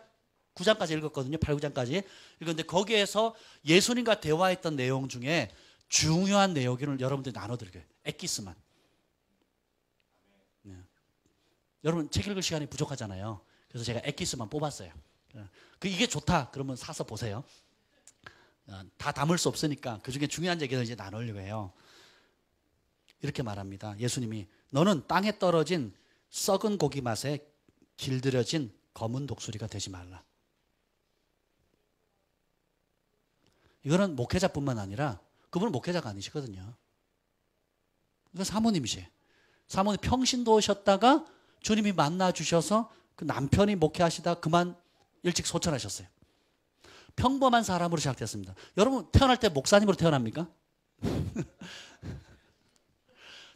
9장까지 읽었거든요. 8, 9장까지 읽었는데 거기에서 예수님과 대화했던 내용 중에 중요한 내용을 여러분들이 나눠드릴게요. 엑기스만. 네. 여러분 책 읽을 시간이 부족하잖아요. 그래서 제가 엑기스만 뽑았어요. 이게 좋다 그러면 사서 보세요. 다 담을 수 없으니까 그중에 중요한 얘기를 이제 나누려고 해요. 이렇게 말합니다. 예수님이 너는 땅에 떨어진 썩은 고기 맛에 길들여진 검은 독수리가 되지 말라. 이거는 목회자뿐만 아니라 그분은 목회자가 아니시거든요. 이건 사모님이시에요. 사모님 평신도셨다가 주님이 만나 주셔서 그 남편이 목회하시다 그만 일찍 소천하셨어요. 평범한 사람으로 시작됐습니다. 여러분 태어날 때 목사님으로 태어납니까?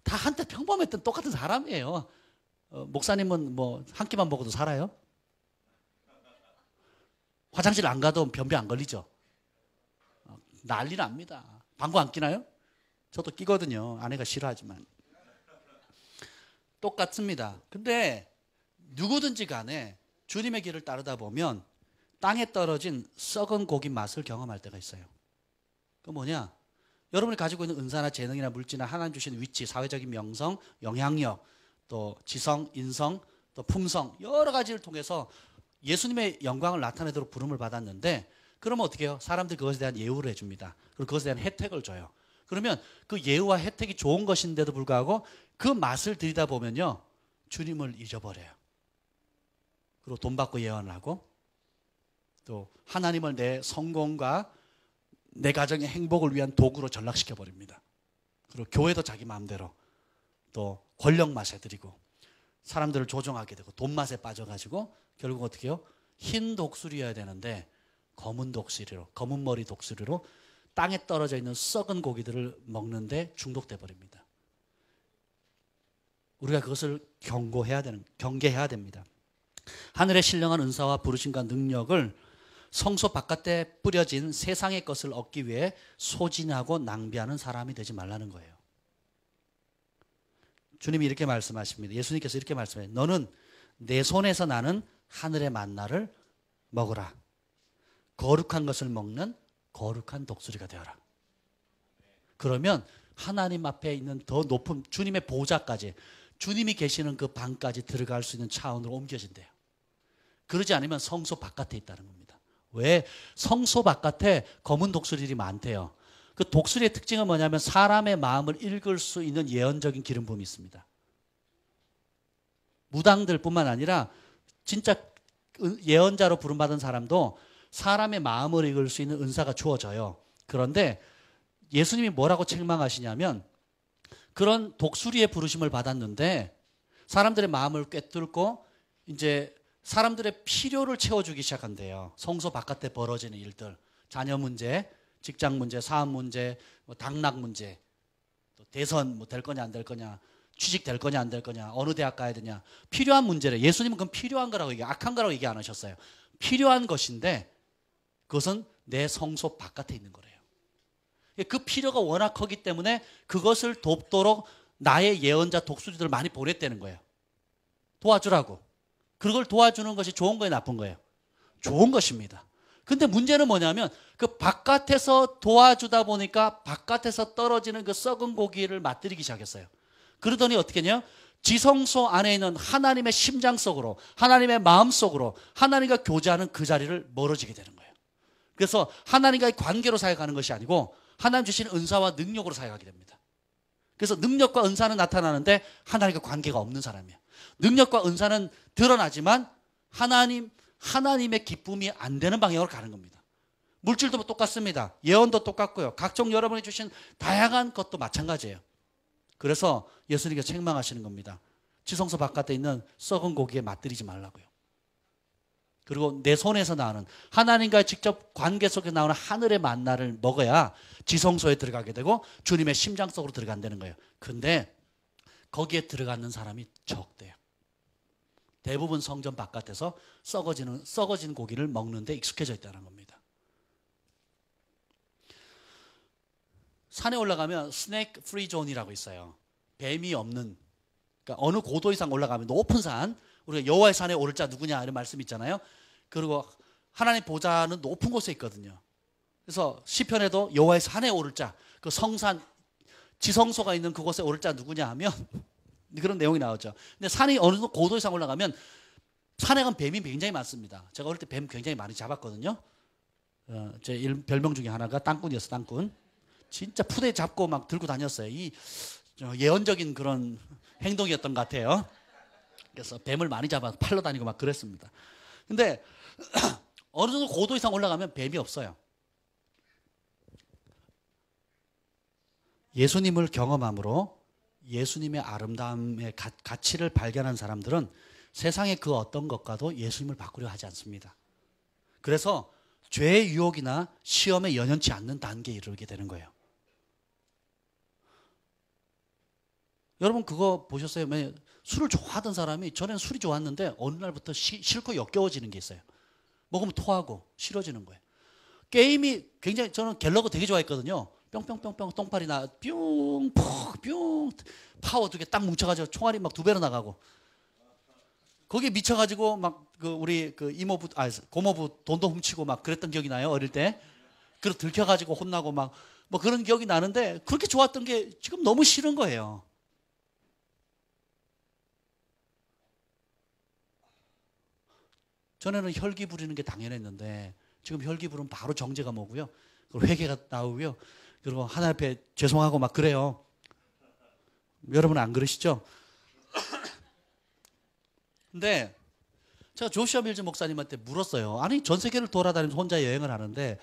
다 한때 평범했던 똑같은 사람이에요. 목사님은 뭐 한 끼만 먹어도 살아요? 화장실 안 가도 변비 안 걸리죠? 난리 납니다. 방구 안 끼나요? 저도 끼거든요. 아내가 싫어하지만. 똑같습니다. 근데 누구든지 간에 주님의 길을 따르다 보면 땅에 떨어진 썩은 고기 맛을 경험할 때가 있어요. 그 뭐냐? 여러분이 가지고 있는 은사나 재능이나 물질이나 하나님 주신 위치, 사회적인 명성, 영향력, 또 지성, 인성, 또 품성 여러 가지를 통해서 예수님의 영광을 나타내도록 부름을 받았는데 그러면 어떻게 해요? 사람들이 그것에 대한 예우를 해줍니다. 그리고 그것에 대한 혜택을 줘요. 그러면 그 예우와 혜택이 좋은 것인데도 불구하고 그 맛을 들이다 보면요. 주님을 잊어버려요. 그리고 돈 받고 예언을 하고 또 하나님을 내 성공과 내 가정의 행복을 위한 도구로 전락시켜버립니다. 그리고 교회도 자기 마음대로 또 권력 맛에 들이고 사람들을 조종하게 되고 돈 맛에 빠져가지고 결국 어떻게 해요? 흰 독수리여야 되는데 검은 독수리로, 검은 머리 독수리로 땅에 떨어져 있는 썩은 고기들을 먹는데 중독돼 버립니다. 우리가 그것을 경계해야 됩니다. 하늘의 신령한 은사와 부르심과 능력을 성소 바깥에 뿌려진 세상의 것을 얻기 위해 소진하고 낭비하는 사람이 되지 말라는 거예요. 주님이 이렇게 말씀하십니다. 예수님께서 이렇게 말씀해요. 너는 내 손에서 나는 하늘의 만나를 먹으라. 거룩한 것을 먹는 거룩한 독수리가 되어라. 그러면 하나님 앞에 있는 더 높은 주님의 보좌까지 주님이 계시는 그 방까지 들어갈 수 있는 차원으로 옮겨진대요. 그러지 않으면 성소 바깥에 있다는 겁니다. 왜? 성소 바깥에 검은 독수리들이 많대요. 그 독수리의 특징은 뭐냐면 사람의 마음을 읽을 수 있는 예언적인 기름 부음이 있습니다. 무당들뿐만 아니라 진짜 예언자로 부름받은 사람도 사람의 마음을 읽을 수 있는 은사가 주어져요. 그런데 예수님이 뭐라고 책망하시냐면 그런 독수리의 부르심을 받았는데 사람들의 마음을 꿰뚫고 이제 사람들의 필요를 채워주기 시작한대요. 성소 바깥에 벌어지는 일들, 자녀 문제, 직장 문제, 사업 문제, 뭐 당락 문제, 또 대선 뭐 될 거냐 안 될 거냐, 취직 될 거냐 안 될 거냐, 어느 대학 가야 되냐, 필요한 문제래. 예수님은 그건 필요한 거라고 악한 거라고 얘기 안 하셨어요. 필요한 것인데 그것은 내 성소 바깥에 있는 거래요. 그 필요가 워낙 크기 때문에 그것을 돕도록 나의 예언자 독수리들을 많이 보냈다는 거예요. 도와주라고. 그걸 도와주는 것이 좋은 거예요, 나쁜 거예요? 좋은 것입니다. 근데 문제는 뭐냐면 그 바깥에서 도와주다 보니까 바깥에서 떨어지는 그 썩은 고기를 맛들이기 시작했어요. 그러더니 어떻게 했냐? 지성소 안에 있는 하나님의 심장 속으로, 하나님의 마음 속으로 하나님과 교제하는 그 자리를 멀어지게 되는 거예요. 그래서 하나님과의 관계로 사역하는 것이 아니고 하나님 주신 은사와 능력으로 사역하게 됩니다. 그래서 능력과 은사는 나타나는데 하나님과 관계가 없는 사람이에요. 능력과 은사는 드러나지만 하나님의 기쁨이 안 되는 방향으로 가는 겁니다. 물질도 똑같습니다. 예언도 똑같고요. 각종 여러분이 주신 다양한 것도 마찬가지예요. 그래서 예수님께서 책망하시는 겁니다. 지성소 바깥에 있는 썩은 고기에 맛들이지 말라고요. 그리고 내 손에서 나오는 하나님과의 직접 관계 속에 나오는 하늘의 만나를 먹어야 지성소에 들어가게 되고 주님의 심장 속으로 들어간다는 거예요. 근데 거기에 들어가는 사람이 적대요. 대부분 성전 바깥에서 썩어진 고기를 먹는데 익숙해져 있다는 겁니다. 산에 올라가면 스네이크 프리 존이라고 있어요. 뱀이 없는, 그러니까 어느 고도 이상 올라가면 높은 산, 우리가 여호와의 산에 오를 자 누구냐 이런 말씀 있잖아요. 그리고 하나님 보좌는 높은 곳에 있거든요. 그래서 시편에도 여호와의 산에 오를 자, 그 성산 지성소가 있는 그곳에 오를 자 누구냐 하면 그런 내용이 나오죠. 근데 산이 어느 정도 고도 이상 올라가면 산에 가면 뱀이 굉장히 많습니다. 제가 어릴 때 뱀 굉장히 많이 잡았거든요. 제 별명 중에 하나가 땅꾼이었어, 땅꾼. 진짜 푸대 잡고 막 들고 다녔어요. 이 예언적인 그런 행동이었던 것 같아요. 그래서 뱀을 많이 잡아서 팔러 다니고 막 그랬습니다. 근데 어느 정도 고도 이상 올라가면 뱀이 없어요. 예수님을 경험함으로 예수님의 아름다움의 가치를 발견한 사람들은 세상의 그 어떤 것과도 예수님을 바꾸려 하지 않습니다. 그래서 죄의 유혹이나 시험에 연연치 않는 단계에 이르게 되는 거예요. 여러분 그거 보셨어요? 술을 좋아하던 사람이 전에는 술이 좋았는데 어느 날부터 싫고 역겨워지는 게 있어요. 먹으면 토하고 싫어지는 거예요. 게임이 굉장히 저는 갤러그 되게 좋아했거든요. 뿅뿅뿅뿅 똥파리 나 뿅 뿅 파워 2개 딱 뭉쳐가지고 총알이 막 2배로 나가고 거기에 미쳐가지고 막 그 우리 그 이모부 고모부 돈도 훔치고 막 그랬던 기억이 나요. 어릴 때. 그리고 들켜가지고 혼나고 막 뭐 그런 기억이 나는데 그렇게 좋았던 게 지금 너무 싫은 거예요. 전에는 혈기 부리는 게 당연했는데 지금 혈기 부르면 바로 정죄가 뭐고요. 회개가 나오고요. 그리고 하나님 앞에 죄송하고 막 그래요. 여러분은 안 그러시죠? 근데 제가 조슈아 밀즈 목사님한테 물었어요. 아니 전 세계를 돌아다니면서 혼자 여행을 하는데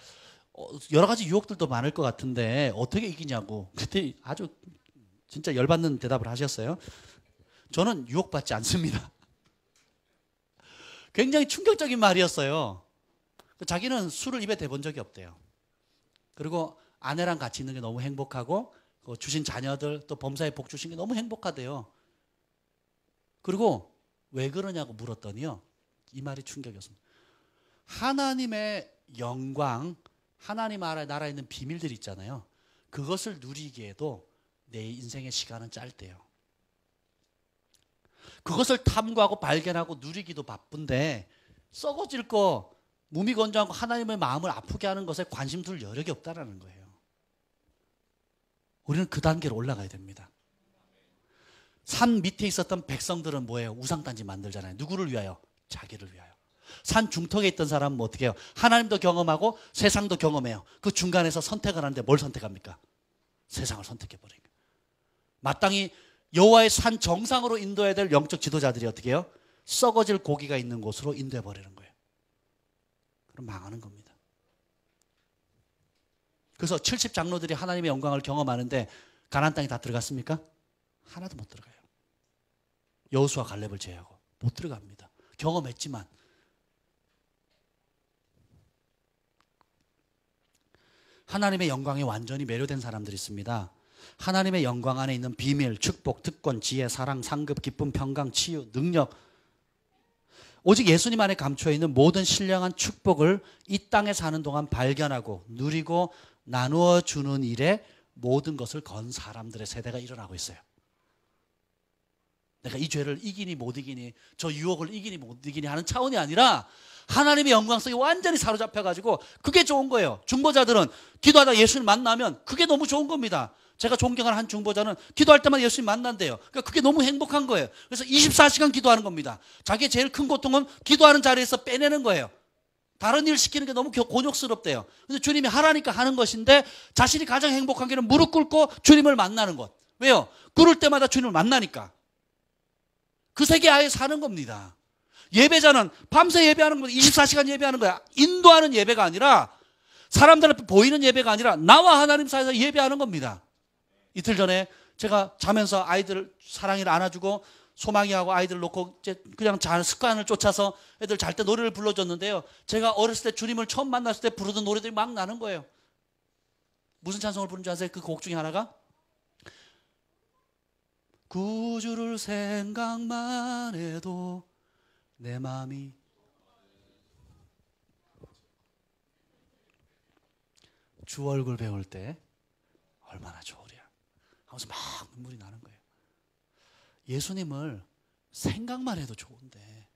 여러 가지 유혹들도 많을 것 같은데 어떻게 이기냐고. 그때 아주 진짜 열받는 대답을 하셨어요. 저는 유혹받지 않습니다. 굉장히 충격적인 말이었어요. 자기는 술을 입에 대본 적이 없대요. 그리고 아내랑 같이 있는 게 너무 행복하고 주신 자녀들 또 범사에 복 주신 게 너무 행복하대요. 그리고 왜 그러냐고 물었더니요. 이 말이 충격이었습니다. 하나님의 영광, 하나님 나라에 있는 비밀들이 있잖아요. 그것을 누리기에도 내 인생의 시간은 짧대요. 그것을 탐구하고 발견하고 누리기도 바쁜데 썩어질 거 무미건조하고 하나님의 마음을 아프게 하는 것에 관심 둘 여력이 없다라는 거예요. 우리는 그 단계로 올라가야 됩니다. 산 밑에 있었던 백성들은 뭐예요? 우상단지 만들잖아요. 누구를 위하여? 자기를 위하여. 산 중턱에 있던 사람은 어떻게 해요? 하나님도 경험하고 세상도 경험해요. 그 중간에서 선택을 하는데 뭘 선택합니까? 세상을 선택해버린 거예요. 마땅히 여호와의 산 정상으로 인도해야 될 영적 지도자들이 어떻게 해요? 썩어질 고기가 있는 곳으로 인도해버리는 거예요. 그럼 망하는 겁니다. 그래서 70장로들이 하나님의 영광을 경험하는데 가나안 땅에 다 들어갔습니까? 하나도 못 들어가요. 여호수아 갈렙을 제외하고 못 들어갑니다. 경험했지만. 하나님의 영광에 완전히 매료된 사람들이 있습니다. 하나님의 영광 안에 있는 비밀, 축복, 특권, 지혜, 사랑, 상급, 기쁨, 평강, 치유, 능력, 오직 예수님 안에 감춰 있는 모든 신령한 축복을 이 땅에 사는 동안 발견하고 누리고 나누어 주는 일에 모든 것을 건 사람들의 세대가 일어나고 있어요. 내가 이 죄를 이기니 못 이기니 저 유혹을 이기니 못 이기니 하는 차원이 아니라 하나님의 영광 속에 완전히 사로잡혀가지고 그게 좋은 거예요. 중보자들은 기도하다 예수님 만나면 그게 너무 좋은 겁니다. 제가 존경하는 한 중보자는 기도할 때마다 예수님 만난대요. 그러니까 그게 너무 행복한 거예요. 그래서 24시간 기도하는 겁니다. 자기의 제일 큰 고통은 기도하는 자리에서 빼내는 거예요. 다른 일 시키는 게 너무 곤욕스럽대요. 근데 주님이 하라니까 하는 것인데 자신이 가장 행복한 길은 무릎 꿇고 주님을 만나는 것. 왜요? 꿇을 때마다 주님을 만나니까. 그 세계 아예 사는 겁니다. 예배자는 밤새 예배하는 겁니다. 24시간 예배하는 거야. 인도하는 예배가 아니라 사람들 앞에 보이는 예배가 아니라 나와 하나님 사이에서 예배하는 겁니다. 이틀 전에 제가 자면서 아이들 사랑이를 안아주고 소망이하고 아이들 놓고 그냥 습관을 쫓아서 애들 잘 때 노래를 불러줬는데요. 제가 어렸을 때 주님을 처음 만났을 때 부르던 노래들이 막 나는 거예요. 무슨 찬송을 부른 줄 아세요? 그 곡 중에 하나가 구주를 생각만 해도 내 마음이 주 얼굴 배울 때 얼마나 좋으랴 하면서 막 눈물이 나는 거예요. 예수님을 생각만 해도 좋은데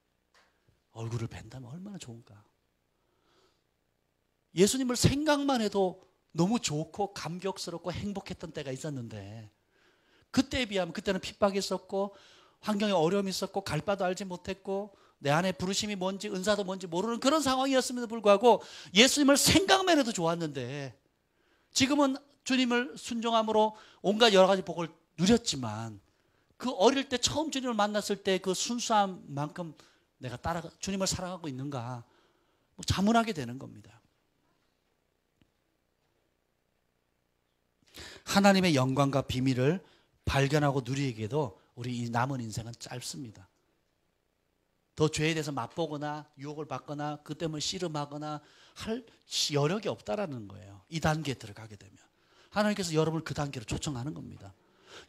얼굴을 뵌다면 얼마나 좋은가. 예수님을 생각만 해도 너무 좋고 감격스럽고 행복했던 때가 있었는데 그때에 비하면 그때는 핍박이 있었고 환경에 어려움이 있었고 갈 바도 알지 못했고 내 안에 부르심이 뭔지 은사도 뭔지 모르는 그런 상황이었음에도 불구하고 예수님을 생각만 해도 좋았는데 지금은 주님을 순종함으로 온갖 여러 가지 복을 누렸지만 그 어릴 때 처음 주님을 만났을 때 그 순수함만큼 내가 주님을 사랑하고 있는가 자문하게 되는 겁니다. 하나님의 영광과 비밀을 발견하고 누리기에도 우리 이 남은 인생은 짧습니다. 더 죄에 대해서 맛보거나 유혹을 받거나 그 때문에 씨름하거나 할 여력이 없다라는 거예요. 이 단계에 들어가게 되면 하나님께서 여러분을 그 단계로 초청하는 겁니다.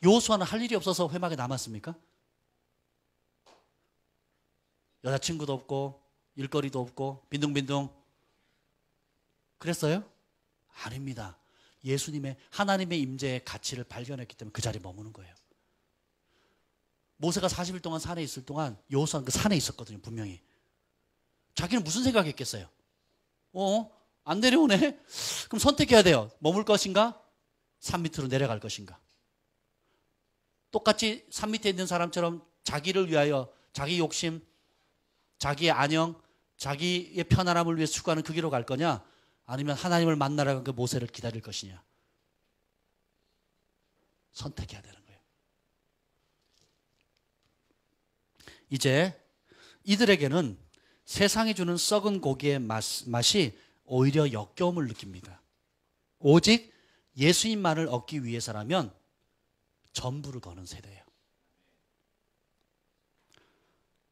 여호수아는 할 일이 없어서 회막에 남았습니까? 여자친구도 없고 일거리도 없고 빈둥빈둥 그랬어요? 아닙니다. 예수님의 하나님의 임재의 가치를 발견했기 때문에 그 자리에 머무는 거예요. 모세가 40일 동안 산에 있을 동안 여호수아는 그 산에 있었거든요. 분명히. 자기는 무슨 생각했겠어요? 안 내려오네? 그럼 선택해야 돼요. 머물 것인가? 산 밑으로 내려갈 것인가? 똑같이 산 밑에 있는 사람처럼 자기를 위하여 자기 욕심, 자기의 안녕, 자기의 편안함을 위해 추구하는 그 길로 갈 거냐? 아니면 하나님을 만나러 간 그 모세를 기다릴 것이냐? 선택해야 되는 거예요. 이제 이들에게는 세상이 주는 썩은 고기의 맛이 오히려 역겨움을 느낍니다. 오직 예수님만을 얻기 위해서라면 전부를 거는 세대예요.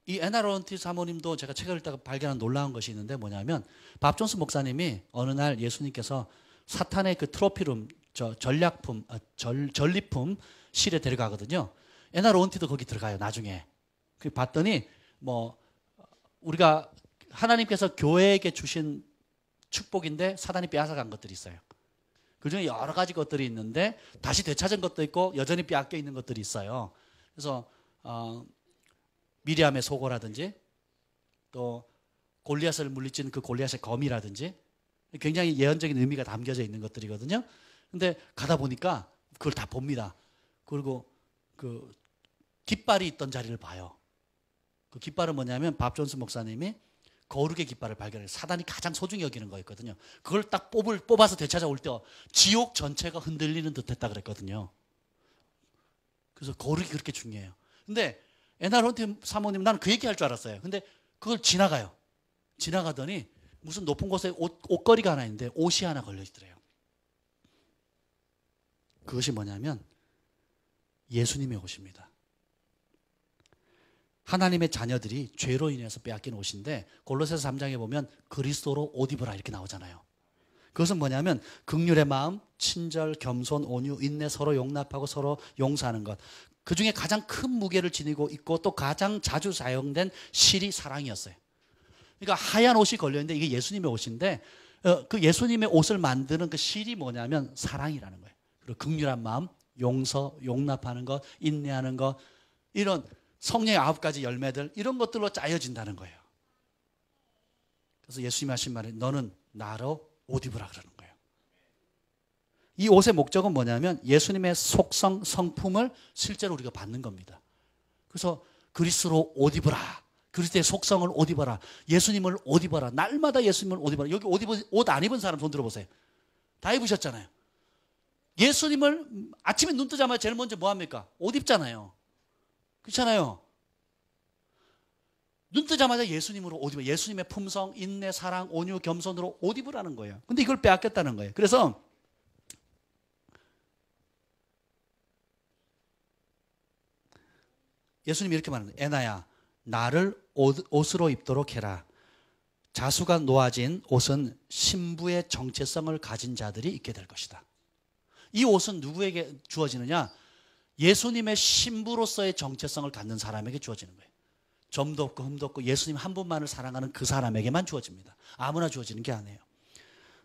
이 에나 로런티 사모님도 제가 책을 읽다가 발견한 놀라운 것이 있는데 뭐냐면 밥 존스 목사님이 어느 날 예수님께서 사탄의 그 트로피룸, 전리품 실에 데려가거든요. 에나 로런티도 거기 들어가요. 나중에. 그 봤더니 우리가 하나님께서 교회에게 주신 축복인데 사단이 빼앗아간 것들이 있어요. 그중에 여러 가지 것들이 있는데 다시 되찾은 것도 있고 여전히 빼앗겨 있는 것들이 있어요. 그래서 미리암의 소고라든지 또 골리앗을 물리친 그 골리앗의 검이라든지 굉장히 예언적인 의미가 담겨져 있는 것들이거든요. 근데 가다 보니까 그걸 다 봅니다. 그리고 그 깃발이 있던 자리를 봐요. 그 깃발은 뭐냐면 밥 존스 목사님이 거룩의 깃발을 발견해서 사단이 가장 소중히 여기는 거였거든요. 그걸 딱 뽑아서 되찾아올 때 지옥 전체가 흔들리는 듯 했다 그랬거든요. 그래서 거룩이 그렇게 중요해요. 근데 에나 로런티 사모님 나는 그 얘기할 줄 알았어요. 근데 그걸 지나가요. 지나가더니 무슨 높은 곳에 옷걸이가 하나 있는데 옷이 하나 걸려 있더래요. 그것이 뭐냐면 예수님의 옷입니다. 하나님의 자녀들이 죄로 인해서 빼앗긴 옷인데 골로새서 3장에 보면 그리스도로 옷 입으라 이렇게 나오잖아요. 그것은 뭐냐면 긍휼의 마음, 친절, 겸손, 온유, 인내, 서로 용납하고 서로 용서하는 것. 그중에 가장 큰 무게를 지니고 있고 또 가장 자주 사용된 실이 사랑이었어요. 그러니까 하얀 옷이 걸려있는데 이게 예수님의 옷인데 그 예수님의 옷을 만드는 그 실이 뭐냐면 사랑이라는 거예요. 그리고 긍휼한 마음, 용서, 용납하는 것, 인내하는 것 이런 성령의 9가지 열매들 이런 것들로 짜여진다는 거예요. 그래서 예수님이 하신 말이 너는 나로 옷 입으라 그러는 거예요. 이 옷의 목적은 뭐냐면 예수님의 속성, 성품을 실제로 우리가 받는 겁니다. 그래서 그리스도로 옷 입으라. 그리스도의 속성을 옷 입어라. 예수님을 옷 입어라. 날마다 예수님을 옷 입어라. 여기 옷 안 입은 사람 손 들어보세요. 다 입으셨잖아요. 예수님을 아침에 눈 뜨자마자 제일 먼저 뭐 합니까? 옷 입잖아요. 그렇잖아요. 눈 뜨자마자 예수님으로 옷 입어. 예수님의 품성, 인내, 사랑, 온유, 겸손으로 옷 입으라는 거예요. 근데 이걸 빼앗겼다는 거예요. 그래서 예수님이 이렇게 말합니다. 에나야, 나를 옷으로 입도록 해라. 자수가 놓아진 옷은 신부의 정체성을 가진 자들이 입게 될 것이다. 이 옷은 누구에게 주어지느냐? 예수님의 신부로서의 정체성을 갖는 사람에게 주어지는 거예요. 점도 없고 흠도 없고 예수님 한 분만을 사랑하는 그 사람에게만 주어집니다. 아무나 주어지는 게 아니에요.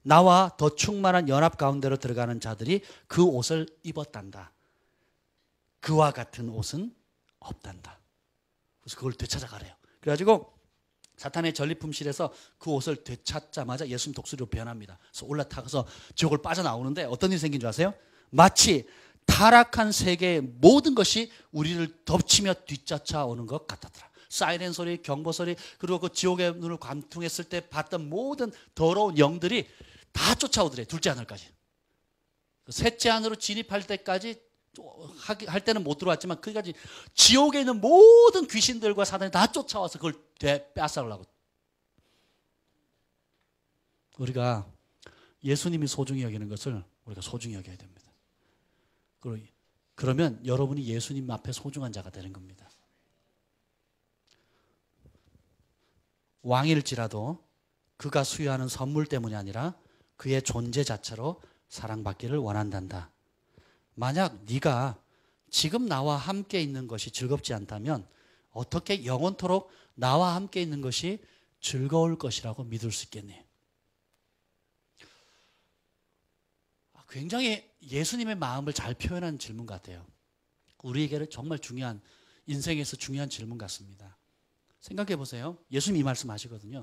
나와 더 충만한 연합 가운데로 들어가는 자들이 그 옷을 입었단다. 그와 같은 옷은 없단다. 그래서 그걸 되찾아가래요. 그래가지고 사탄의 전리품실에서 그 옷을 되찾자마자 예수님 독수리로 변합니다. 그래서 올라타서 지옥을 빠져나오는데 어떤 일이 생긴 줄 아세요? 마치 타락한 세계의 모든 것이 우리를 덮치며 뒤쫓아오는 것 같았더라. 사이렌 소리, 경보 소리, 그리고 그 지옥의 눈을 관통했을 때 봤던 모든 더러운 영들이 다 쫓아오더래. 둘째 하늘까지. 셋째 하늘로 진입할 때까지 할 때는 못 들어왔지만 거기까지 지옥에 있는 모든 귀신들과 사단이 다 쫓아와서 그걸 빼앗아가려고. 우리가 예수님이 소중히 여기는 것을 우리가 소중히 여겨야 됩니다. 그러면 여러분이 예수님 앞에 소중한 자가 되는 겁니다. 왕일지라도 그가 수여하는 선물 때문이 아니라 그의 존재 자체로 사랑받기를 원한단다. 만약 네가 지금 나와 함께 있는 것이 즐겁지 않다면 어떻게 영원토록 나와 함께 있는 것이 즐거울 것이라고 믿을 수 있겠니? 굉장히 예수님의 마음을 잘 표현한 질문 같아요. 우리에게는 정말 중요한, 인생에서 중요한 질문 같습니다. 생각해 보세요. 예수님이 이 말씀 하시거든요.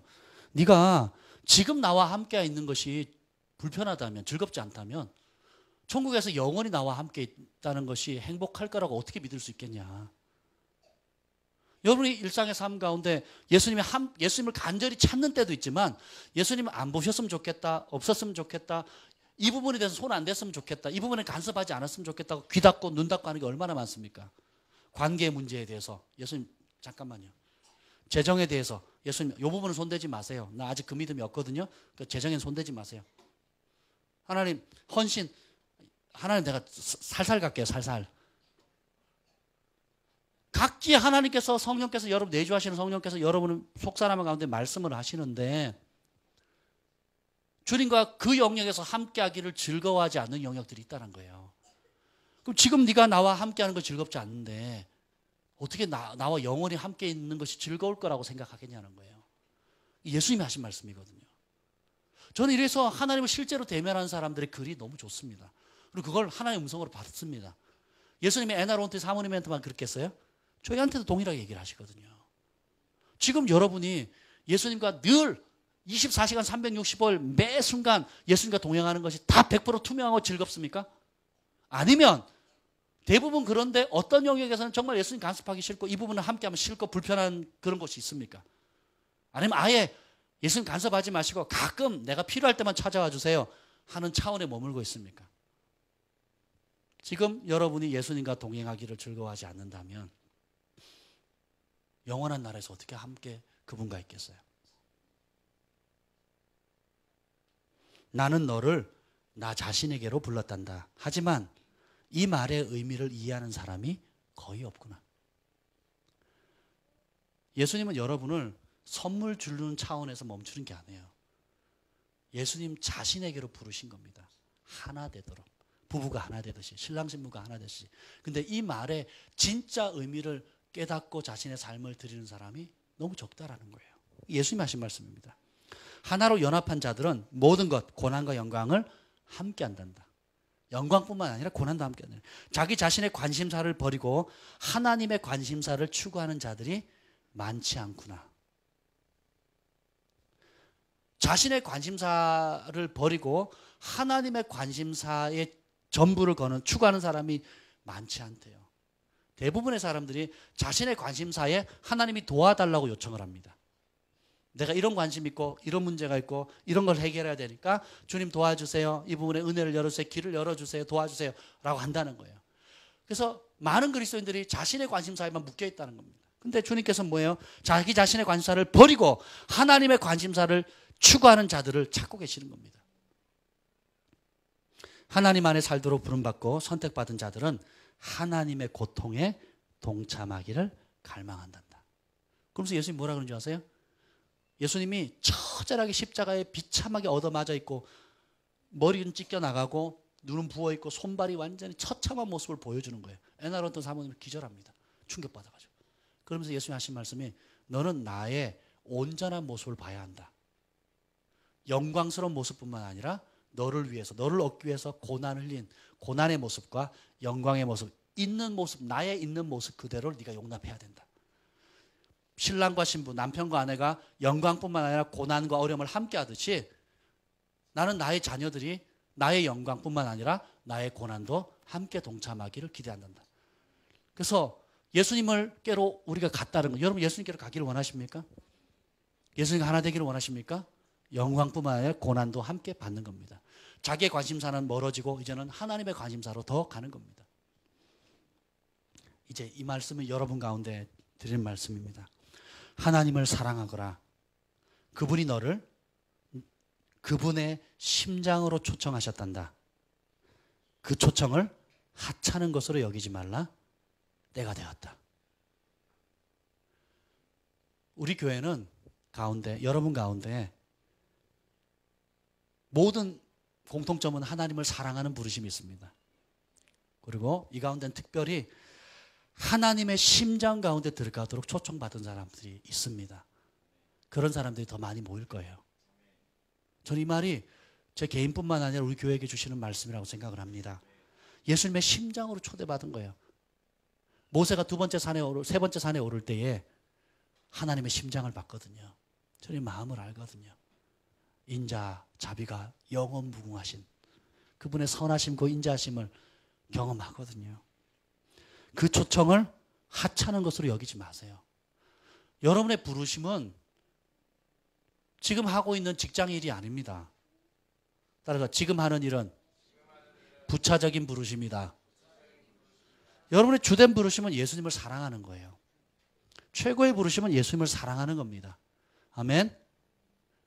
네가 지금 나와 함께 있는 것이 불편하다면, 즐겁지 않다면 천국에서 영원히 나와 함께 있다는 것이 행복할 거라고 어떻게 믿을 수 있겠냐. 여러분이 일상의 삶 가운데 예수님을 간절히 찾는 때도 있지만 예수님을 안 보셨으면 좋겠다, 없었으면 좋겠다, 이 부분에 대해서 손 안 댔으면 좋겠다, 이 부분에 간섭하지 않았으면 좋겠다고 귀 닫고 눈 닫고 하는 게 얼마나 많습니까? 관계 문제에 대해서 예수님 잠깐만요. 재정에 대해서 예수님 이 부분은 손대지 마세요. 나 아직 그 믿음이 없거든요. 그 재정에는 손대지 마세요. 하나님 헌신, 하나님 내가 살살 갈게요. 살살. 각기 하나님께서 성령께서 여러분 내주하시는 성령께서 여러분을 속사람 가운데 말씀을 하시는데 주님과 그 영역에서 함께하기를 즐거워하지 않는 영역들이 있다는 거예요. 그럼 지금 네가 나와 함께하는 거 즐겁지 않은데 어떻게 나와 영원히 함께 있는 것이 즐거울 거라고 생각하겠냐는 거예요. 예수님이 하신 말씀이거든요. 저는 이래서 하나님을 실제로 대면하는 사람들의 글이 너무 좋습니다. 그리고 그걸 하나님의 음성으로 받습니다. 예수님이 에나론테 사모님한테만 그렇게 했어요? 저희한테도 동일하게 얘기를 하시거든요. 지금 여러분이 예수님과 늘 24시간 365일 매 순간 예수님과 동행하는 것이 다 100% 투명하고 즐겁습니까? 아니면 대부분 그런데 어떤 영역에서는 정말 예수님 간섭하기 싫고 이 부분을 함께하면 싫고 불편한 그런 것이 있습니까? 아니면 아예 예수님 간섭하지 마시고 가끔 내가 필요할 때만 찾아와 주세요 하는 차원에 머물고 있습니까? 지금 여러분이 예수님과 동행하기를 즐거워하지 않는다면 영원한 나라에서 어떻게 함께 그분과 있겠어요? 나는 너를 나 자신에게로 불렀단다. 하지만 이 말의 의미를 이해하는 사람이 거의 없구나. 예수님은 여러분을 선물 주는 차원에서 멈추는 게 아니에요. 예수님 자신에게로 부르신 겁니다. 하나 되도록. 부부가 하나 되듯이, 신랑 신부가 하나 되듯이. 근데 이 말의 진짜 의미를 깨닫고 자신의 삶을 드리는 사람이 너무 적다라는 거예요. 예수님이 하신 말씀입니다. 하나로 연합한 자들은 모든 것, 고난과 영광을 함께 한단다. 영광뿐만 아니라 고난도 함께 한다. 자기 자신의 관심사를 버리고 하나님의 관심사를 추구하는 자들이 많지 않구나. 자신의 관심사를 버리고 하나님의 관심사에 전부를 거는 추구하는 사람이 많지 않대요. 대부분의 사람들이 자신의 관심사에 하나님이 도와달라고 요청을 합니다. 내가 이런 관심 있고 이런 문제가 있고 이런 걸 해결해야 되니까 주님 도와주세요. 이 부분에 은혜를 열어주세요. 길을 열어주세요. 도와주세요. 라고 한다는 거예요. 그래서 많은 그리스도인들이 자신의 관심사에만 묶여 있다는 겁니다. 근데 주님께서 뭐예요? 자기 자신의 관심사를 버리고 하나님의 관심사를 추구하는 자들을 찾고 계시는 겁니다. 하나님 안에 살도록 부름받고 선택받은 자들은 하나님의 고통에 동참하기를 갈망한단다. 그러면서 예수님이 뭐라 그러는 줄 아세요? 예수님이 처절하게 십자가에 비참하게 얻어맞아 있고 머리는 찢겨나가고 눈은 부어있고 손발이 완전히 처참한 모습을 보여주는 거예요. 에나론턴 사모님은 기절합니다. 충격받아가지고. 그러면서 예수님이 하신 말씀이 너는 나의 온전한 모습을 봐야 한다. 영광스러운 모습뿐만 아니라 너를 위해서, 너를 얻기 위해서 고난을 흘린 고난의 모습과 영광의 모습, 있는 모습, 나의 있는 모습 그대로를 네가 용납해야 된다. 신랑과 신부, 남편과 아내가 영광뿐만 아니라 고난과 어려움을 함께 하듯이 나는 나의 자녀들이 나의 영광뿐만 아니라 나의 고난도 함께 동참하기를 기대한다. 그래서 예수님을께로 우리가 갔다는 거. 여러분 예수님께로 가기를 원하십니까? 예수님과 하나 되기를 원하십니까? 영광뿐만 아니라 고난도 함께 받는 겁니다. 자기의 관심사는 멀어지고 이제는 하나님의 관심사로 더 가는 겁니다. 이제 이 말씀은 여러분 가운데 드리는 말씀입니다. 하나님을 사랑하거라. 그분이 너를 그분의 심장으로 초청하셨단다. 그 초청을 하찮은 것으로 여기지 말라. 때가 되었다. 우리 교회는 가운데, 여러분 가운데 모든 공통점은 하나님을 사랑하는 부르심이 있습니다. 그리고 이 가운데는 특별히 하나님의 심장 가운데 들어가도록 초청받은 사람들이 있습니다. 그런 사람들이 더 많이 모일 거예요. 저는 이 말이 제 개인뿐만 아니라 우리 교회에게 주시는 말씀이라고 생각을 합니다. 예수님의 심장으로 초대받은 거예요. 모세가 세 번째 산에 오를 때에 하나님의 심장을 봤거든요. 저는 마음을 알거든요. 인자, 자비가 영원무궁하신 그분의 선하심과 인자하심을 경험하거든요. 그 초청을 하찮은 것으로 여기지 마세요. 여러분의 부르심은 지금 하고 있는 직장 일이 아닙니다. 따라서 지금 하는 일은 부차적인 부르심이다. 여러분의 주된 부르심은 예수님을 사랑하는 거예요. 최고의 부르심은 예수님을 사랑하는 겁니다. 아멘.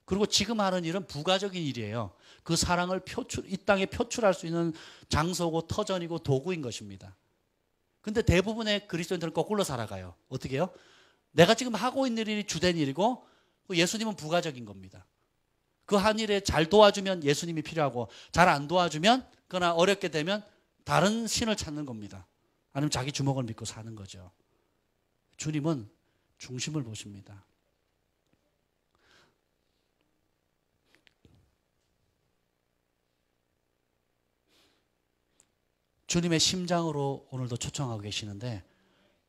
그리고 지금 하는 일은 부가적인 일이에요. 그 사랑을 이 땅에 표출할 수 있는 장소고 터전이고 도구인 것입니다. 근데 대부분의 그리스도인들은 거꾸로 살아가요. 어떻게 해요? 내가 지금 하고 있는 일이 주된 일이고 예수님은 부가적인 겁니다. 그 한 일에 잘 도와주면 예수님이 필요하고 잘 안 도와주면 그러나 어렵게 되면 다른 신을 찾는 겁니다. 아니면 자기 주먹을 믿고 사는 거죠. 주님은 중심을 보십니다. 주님의 심장으로 오늘도 초청하고 계시는데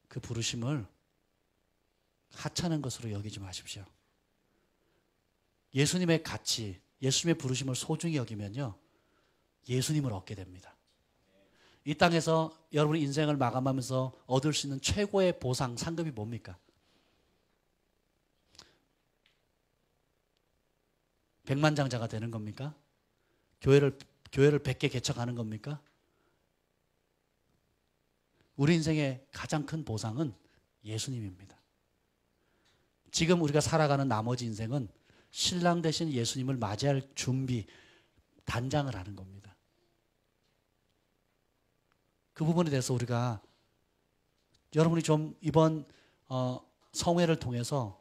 그 부르심을 하찮은 것으로 여기지 마십시오. 예수님의 가치, 예수님의 부르심을 소중히 여기면요, 예수님을 얻게 됩니다. 이 땅에서 여러분의 인생을 마감하면서 얻을 수 있는 최고의 보상, 상급이 뭡니까? 백만장자가 되는 겁니까? 교회를 100개 개척하는 겁니까? 우리 인생의 가장 큰 보상은 예수님입니다. 지금 우리가 살아가는 나머지 인생은 신랑 대신 예수님을 맞이할 준비, 단장을 하는 겁니다. 그 부분에 대해서 우리가 여러분이 좀 이번 성회를 통해서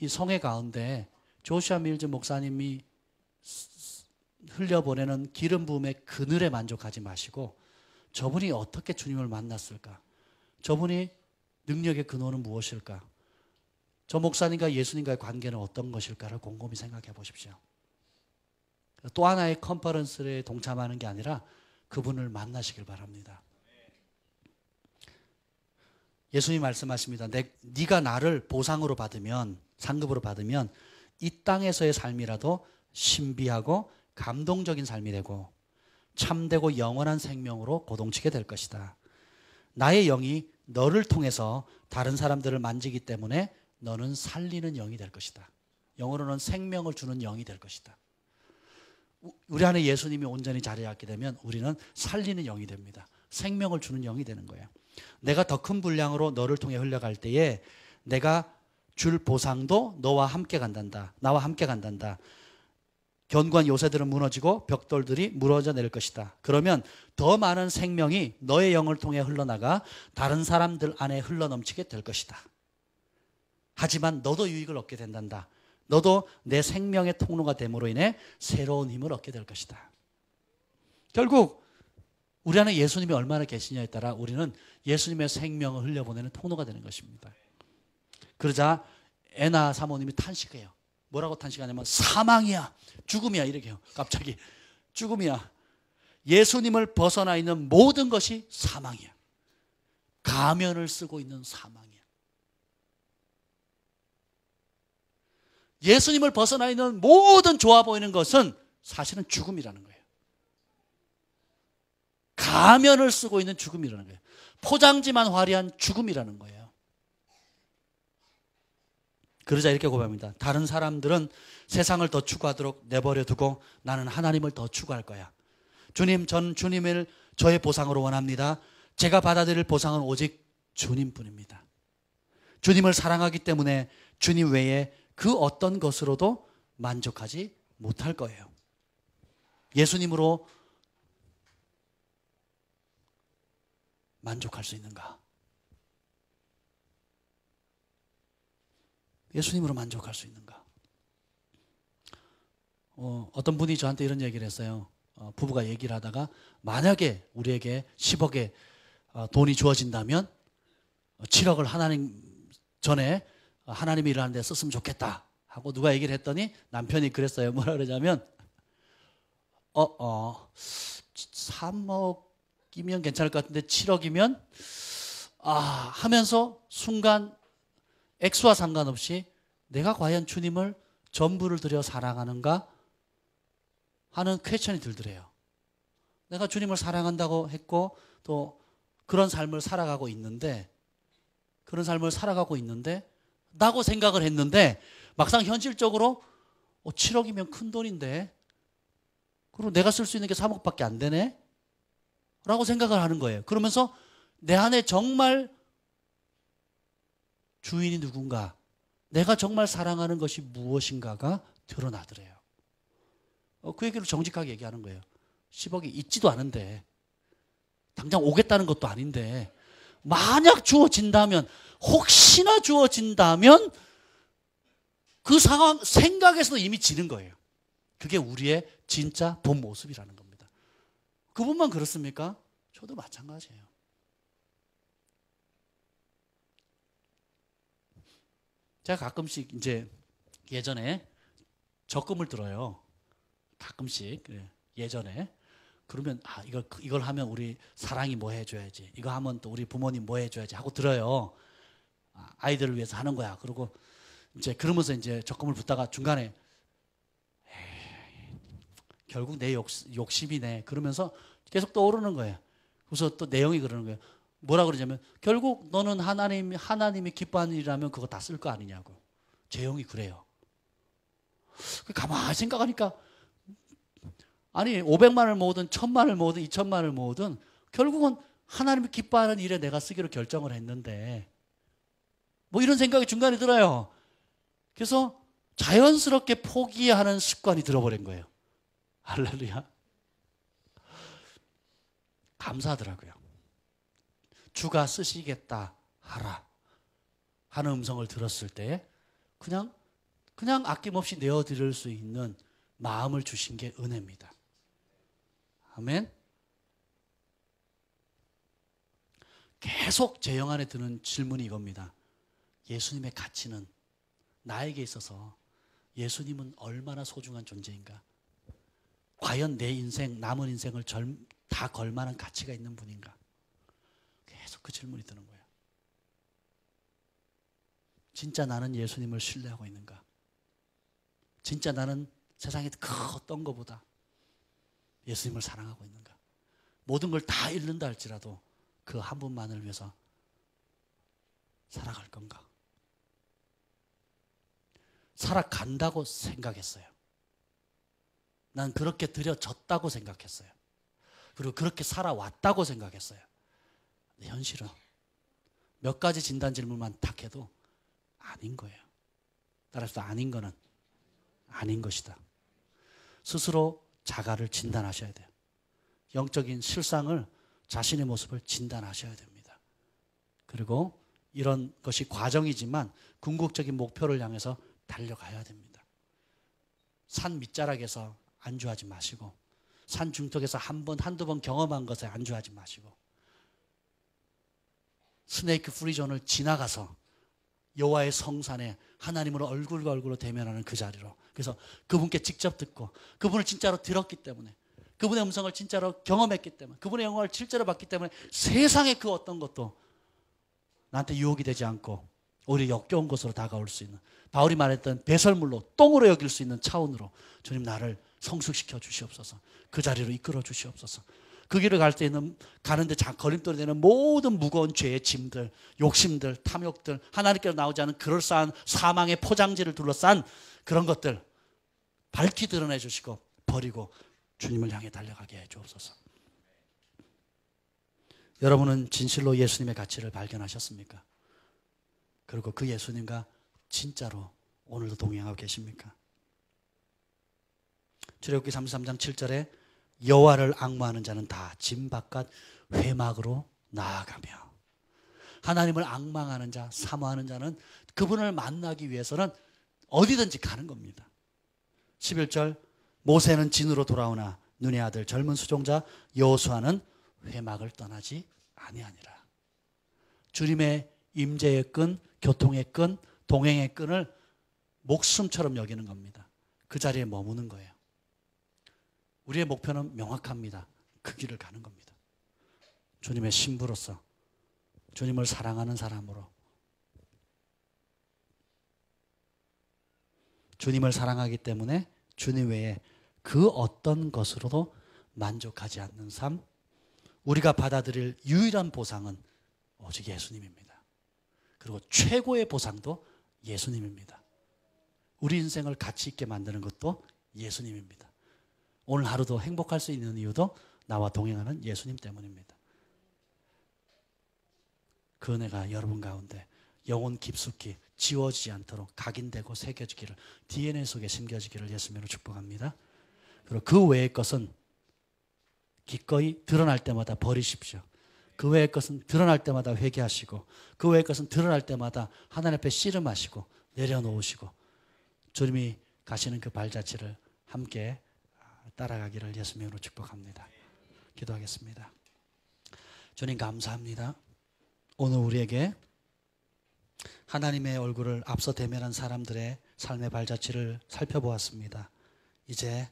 이 성회 가운데 조슈아 밀즈 목사님이 흘려보내는 기름 부음의 그늘에 만족하지 마시고 저분이 어떻게 주님을 만났을까? 저분이 능력의 근원은 무엇일까? 저 목사님과 예수님과의 관계는 어떤 것일까를 곰곰이 생각해 보십시오. 또 하나의 컨퍼런스에 동참하는 게 아니라 그분을 만나시길 바랍니다. 예수님이 말씀하십니다. 네가 나를 보상으로 받으면, 상급으로 받으면 이 땅에서의 삶이라도 신비하고 감동적인 삶이 되고 참되고 영원한 생명으로 고동치게 될 것이다. 나의 영이 너를 통해서 다른 사람들을 만지기 때문에 너는 살리는 영이 될 것이다. 영어로는 생명을 주는 영이 될 것이다. 우리 안에 예수님이 온전히 자리 잡게 되면 우리는 살리는 영이 됩니다. 생명을 주는 영이 되는 거예요. 내가 더 큰 분량으로 너를 통해 흘러갈 때에 내가 줄 보상도 너와 함께 간단다. 나와 함께 간단다. 견고한 요새들은 무너지고 벽돌들이 무너져 내릴 것이다. 그러면 더 많은 생명이 너의 영을 통해 흘러나가 다른 사람들 안에 흘러넘치게 될 것이다. 하지만 너도 유익을 얻게 된단다. 너도 내 생명의 통로가 됨으로 인해 새로운 힘을 얻게 될 것이다. 결국 우리 안에 예수님이 얼마나 계시냐에 따라 우리는 예수님의 생명을 흘려보내는 통로가 되는 것입니다. 그러자 애나 사모님이 탄식해요. 뭐라고 탄식하냐면 사망이야, 죽음이야 이렇게 해요. 갑자기 죽음이야. 예수님을 벗어나 있는 모든 것이 사망이야. 가면을 쓰고 있는 사망이야. 예수님을 벗어나 있는 모든 좋아 보이는 것은 사실은 죽음이라는 거예요. 가면을 쓰고 있는 죽음이라는 거예요. 포장지만 화려한 죽음이라는 거예요. 그러자 이렇게 고백합니다. 다른 사람들은 세상을 더 추구하도록 내버려 두고 나는 하나님을 더 추구할 거야. 주님, 전 주님을 저의 보상으로 원합니다. 제가 받아들일 보상은 오직 주님뿐입니다. 주님을 사랑하기 때문에 주님 외에 그 어떤 것으로도 만족하지 못할 거예요. 예수님으로 만족할 수 있는가? 예수님으로 만족할 수 있는가? 어떤 분이 저한테 이런 얘기를 했어요. 부부가 얘기를 하다가 만약에 우리에게 10억의 돈이 주어진다면 7억을 하나님 전에 하나님이 일하는 데 썼으면 좋겠다 하고 누가 얘기를 했더니 남편이 그랬어요. 뭐라 그러냐면 3억이면 괜찮을 것 같은데 7억이면 하면서 순간 액수와 상관없이 내가 과연 주님을 전부를 들여 사랑하는가 하는 퀘스천이 들더래요. 내가 주님을 사랑한다고 했고 또 그런 삶을 살아가고 있는데 라고 생각을 했는데 막상 현실적으로 7억이면 큰 돈인데 그리고 내가 쓸 수 있는 게 3억밖에 안 되네? 라고 생각을 하는 거예요. 그러면서 내 안에 정말 주인이 누군가, 내가 정말 사랑하는 것이 무엇인가가 드러나더래요. 그 얘기를 정직하게 얘기하는 거예요. 10억이 있지도 않은데 당장 오겠다는 것도 아닌데 만약 주어진다면, 혹시나 주어진다면 그 상황 생각에서도 이미 지는 거예요. 그게 우리의 진짜 본 모습이라는 겁니다. 그분만 그렇습니까? 저도 마찬가지예요. 제가 가끔씩 이제 예전에 적금을 들어요. 가끔씩 예전에 그러면 이걸 하면 우리 사랑이 뭐 해줘야지, 이거 하면 또 우리 부모님 뭐 해줘야지 하고 들어요. 아이들을 위해서 하는 거야. 그리고 이제 그러면서 이제 적금을 붓다가 중간에 결국 내 욕심이네 그러면서 계속 떠오르는 거예요. 그래서 또 내용이 그러는 거예요. 뭐라 그러냐면 결국 너는 하나님이 기뻐하는 일이라면 그거 다 쓸 거 아니냐고. 제형이 그래요. 가만히 생각하니까 아니 500만을 모으든 1000만을 모으든 2000만을 모으든 결국은 하나님이 기뻐하는 일에 내가 쓰기로 결정을 했는데 뭐 이런 생각이 중간에 들어요. 그래서 자연스럽게 포기하는 습관이 들어버린 거예요. 할렐루야. 감사하더라고요. 주가 쓰시겠다 하라 하는 음성을 들었을 때 그냥 아낌없이 내어드릴 수 있는 마음을 주신 게 은혜입니다. 아멘. 계속 제 영 안에 드는 질문이 이겁니다. 예수님의 가치는, 나에게 있어서 예수님은 얼마나 소중한 존재인가? 과연 내 인생, 남은 인생을 다 걸 만한 가치가 있는 분인가? 계속 그 질문이 드는 거예요. 진짜 나는 예수님을 신뢰하고 있는가? 진짜 나는 세상에 그 어떤 것보다 예수님을 사랑하고 있는가? 모든 걸 다 잃는다 할지라도 그 한 분만을 위해서 살아갈 건가? 살아간다고 생각했어요. 난 그렇게 드려졌다고 생각했어요. 그리고 그렇게 살아왔다고 생각했어요. 근데 현실은 몇 가지 진단 질문만 딱 해도 아닌 거예요. 따라서 아닌 거는 아닌 것이다. 스스로 자가를 진단하셔야 돼요. 영적인 실상을, 자신의 모습을 진단하셔야 됩니다. 그리고 이런 것이 과정이지만 궁극적인 목표를 향해서 달려가야 됩니다. 산 밑자락에서 안주하지 마시고, 산 중턱에서 한두 번 경험한 것에 안주하지 마시고, 스네이크 프리존을 지나가서 여호와의 성산에 하나님으로 얼굴과 얼굴로 대면하는 그 자리로, 그래서 그분께 직접 듣고 그분을 진짜로 들었기 때문에, 그분의 음성을 진짜로 경험했기 때문에, 그분의 영광을 실제로 봤기 때문에 세상의 그 어떤 것도 나한테 유혹이 되지 않고 오히려 역겨운 것으로 다가올 수 있는, 바울이 말했던 배설물로 똥으로 여길 수 있는 차원으로 주님 나를 성숙시켜 주시옵소서. 그 자리로 이끌어 주시옵소서. 그 길을 갈 때는 가는데 걸림돌이 되는 모든 무거운 죄의 짐들, 욕심들, 탐욕들, 하나님께로 나오지 않은 그럴싸한 사망의 포장지를 둘러싼 그런 것들 밝히 드러내 주시고 버리고 주님을 향해 달려가게 해 주옵소서. 여러분은 진실로 예수님의 가치를 발견하셨습니까? 그리고 그 예수님과 진짜로 오늘도 동행하고 계십니까? 출애굽기 33장 7절에 여호와를 앙모하는 자는 다 진 바깥 회막으로 나아가며, 하나님을 앙망하는 자, 사모하는 자는 그분을 만나기 위해서는 어디든지 가는 겁니다. 11절 모세는 진으로 돌아오나 눈의 아들 젊은 수종자 여호수아는 회막을 떠나지 아니하니라. 주님의 임재의 끈, 교통의 끈, 동행의 끈을 목숨처럼 여기는 겁니다. 그 자리에 머무는 거예요. 우리의 목표는 명확합니다. 그 길을 가는 겁니다. 주님의 신부로서, 주님을 사랑하는 사람으로, 주님을 사랑하기 때문에 주님 외에 그 어떤 것으로도 만족하지 않는 삶, 우리가 받아들일 유일한 보상은 오직 예수님입니다. 그리고 최고의 보상도 예수님입니다. 우리 인생을 가치 있게 만드는 것도 예수님입니다. 오늘 하루도 행복할 수 있는 이유도 나와 동행하는 예수님 때문입니다. 그 은혜가 여러분 가운데 영혼 깊숙이 지워지지 않도록 각인되고 새겨지기를, DNA 속에 심겨지기를 예수님으로 축복합니다. 그리고 그 외의 것은 기꺼이 드러날 때마다 버리십시오. 그 외의 것은 드러날 때마다 회개하시고, 그 외의 것은 드러날 때마다 하나님 앞에 씨름하시고 내려놓으시고 주님이 가시는 그 발자취를 함께 따라가기를 예수님으로 축복합니다. 기도하겠습니다. 주님 감사합니다. 오늘 우리에게 하나님의 얼굴을 앞서 대면한 사람들의 삶의 발자취를 살펴보았습니다. 이제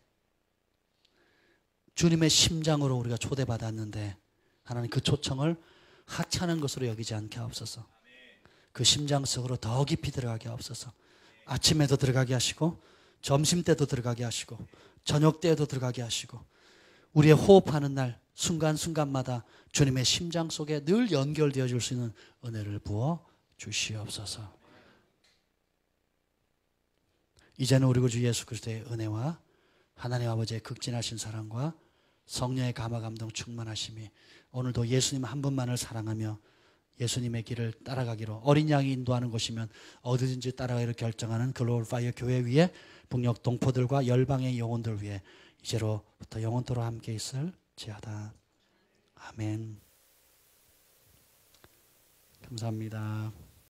주님의 심장으로 우리가 초대받았는데 하나님 그 초청을 하찮은 것으로 여기지 않게 하옵소서. 그 심장 속으로 더 깊이 들어가게 하옵소서. 아침에도 들어가게 하시고 점심 때도 들어가게 하시고 저녁 때에도 들어가게 하시고 우리의 호흡하는 날 순간순간마다 주님의 심장 속에 늘 연결되어 줄 수 있는 은혜를 부어 주시옵소서. 이제는 우리 구주 예수 그리스도의 은혜와 하나님 아버지의 극진하신 사랑과 성령의 감화 감동 충만하심이 오늘도 예수님 한 분만을 사랑하며 예수님의 길을 따라가기로, 어린 양이 인도하는 곳이면 어디든지 따라가기로 결정하는 글로벌 파이어 교회 위에 북녘 동포들과 열방의 영혼들 위해 이제로부터 영원토록 함께 있을지어다. 아멘. 감사합니다.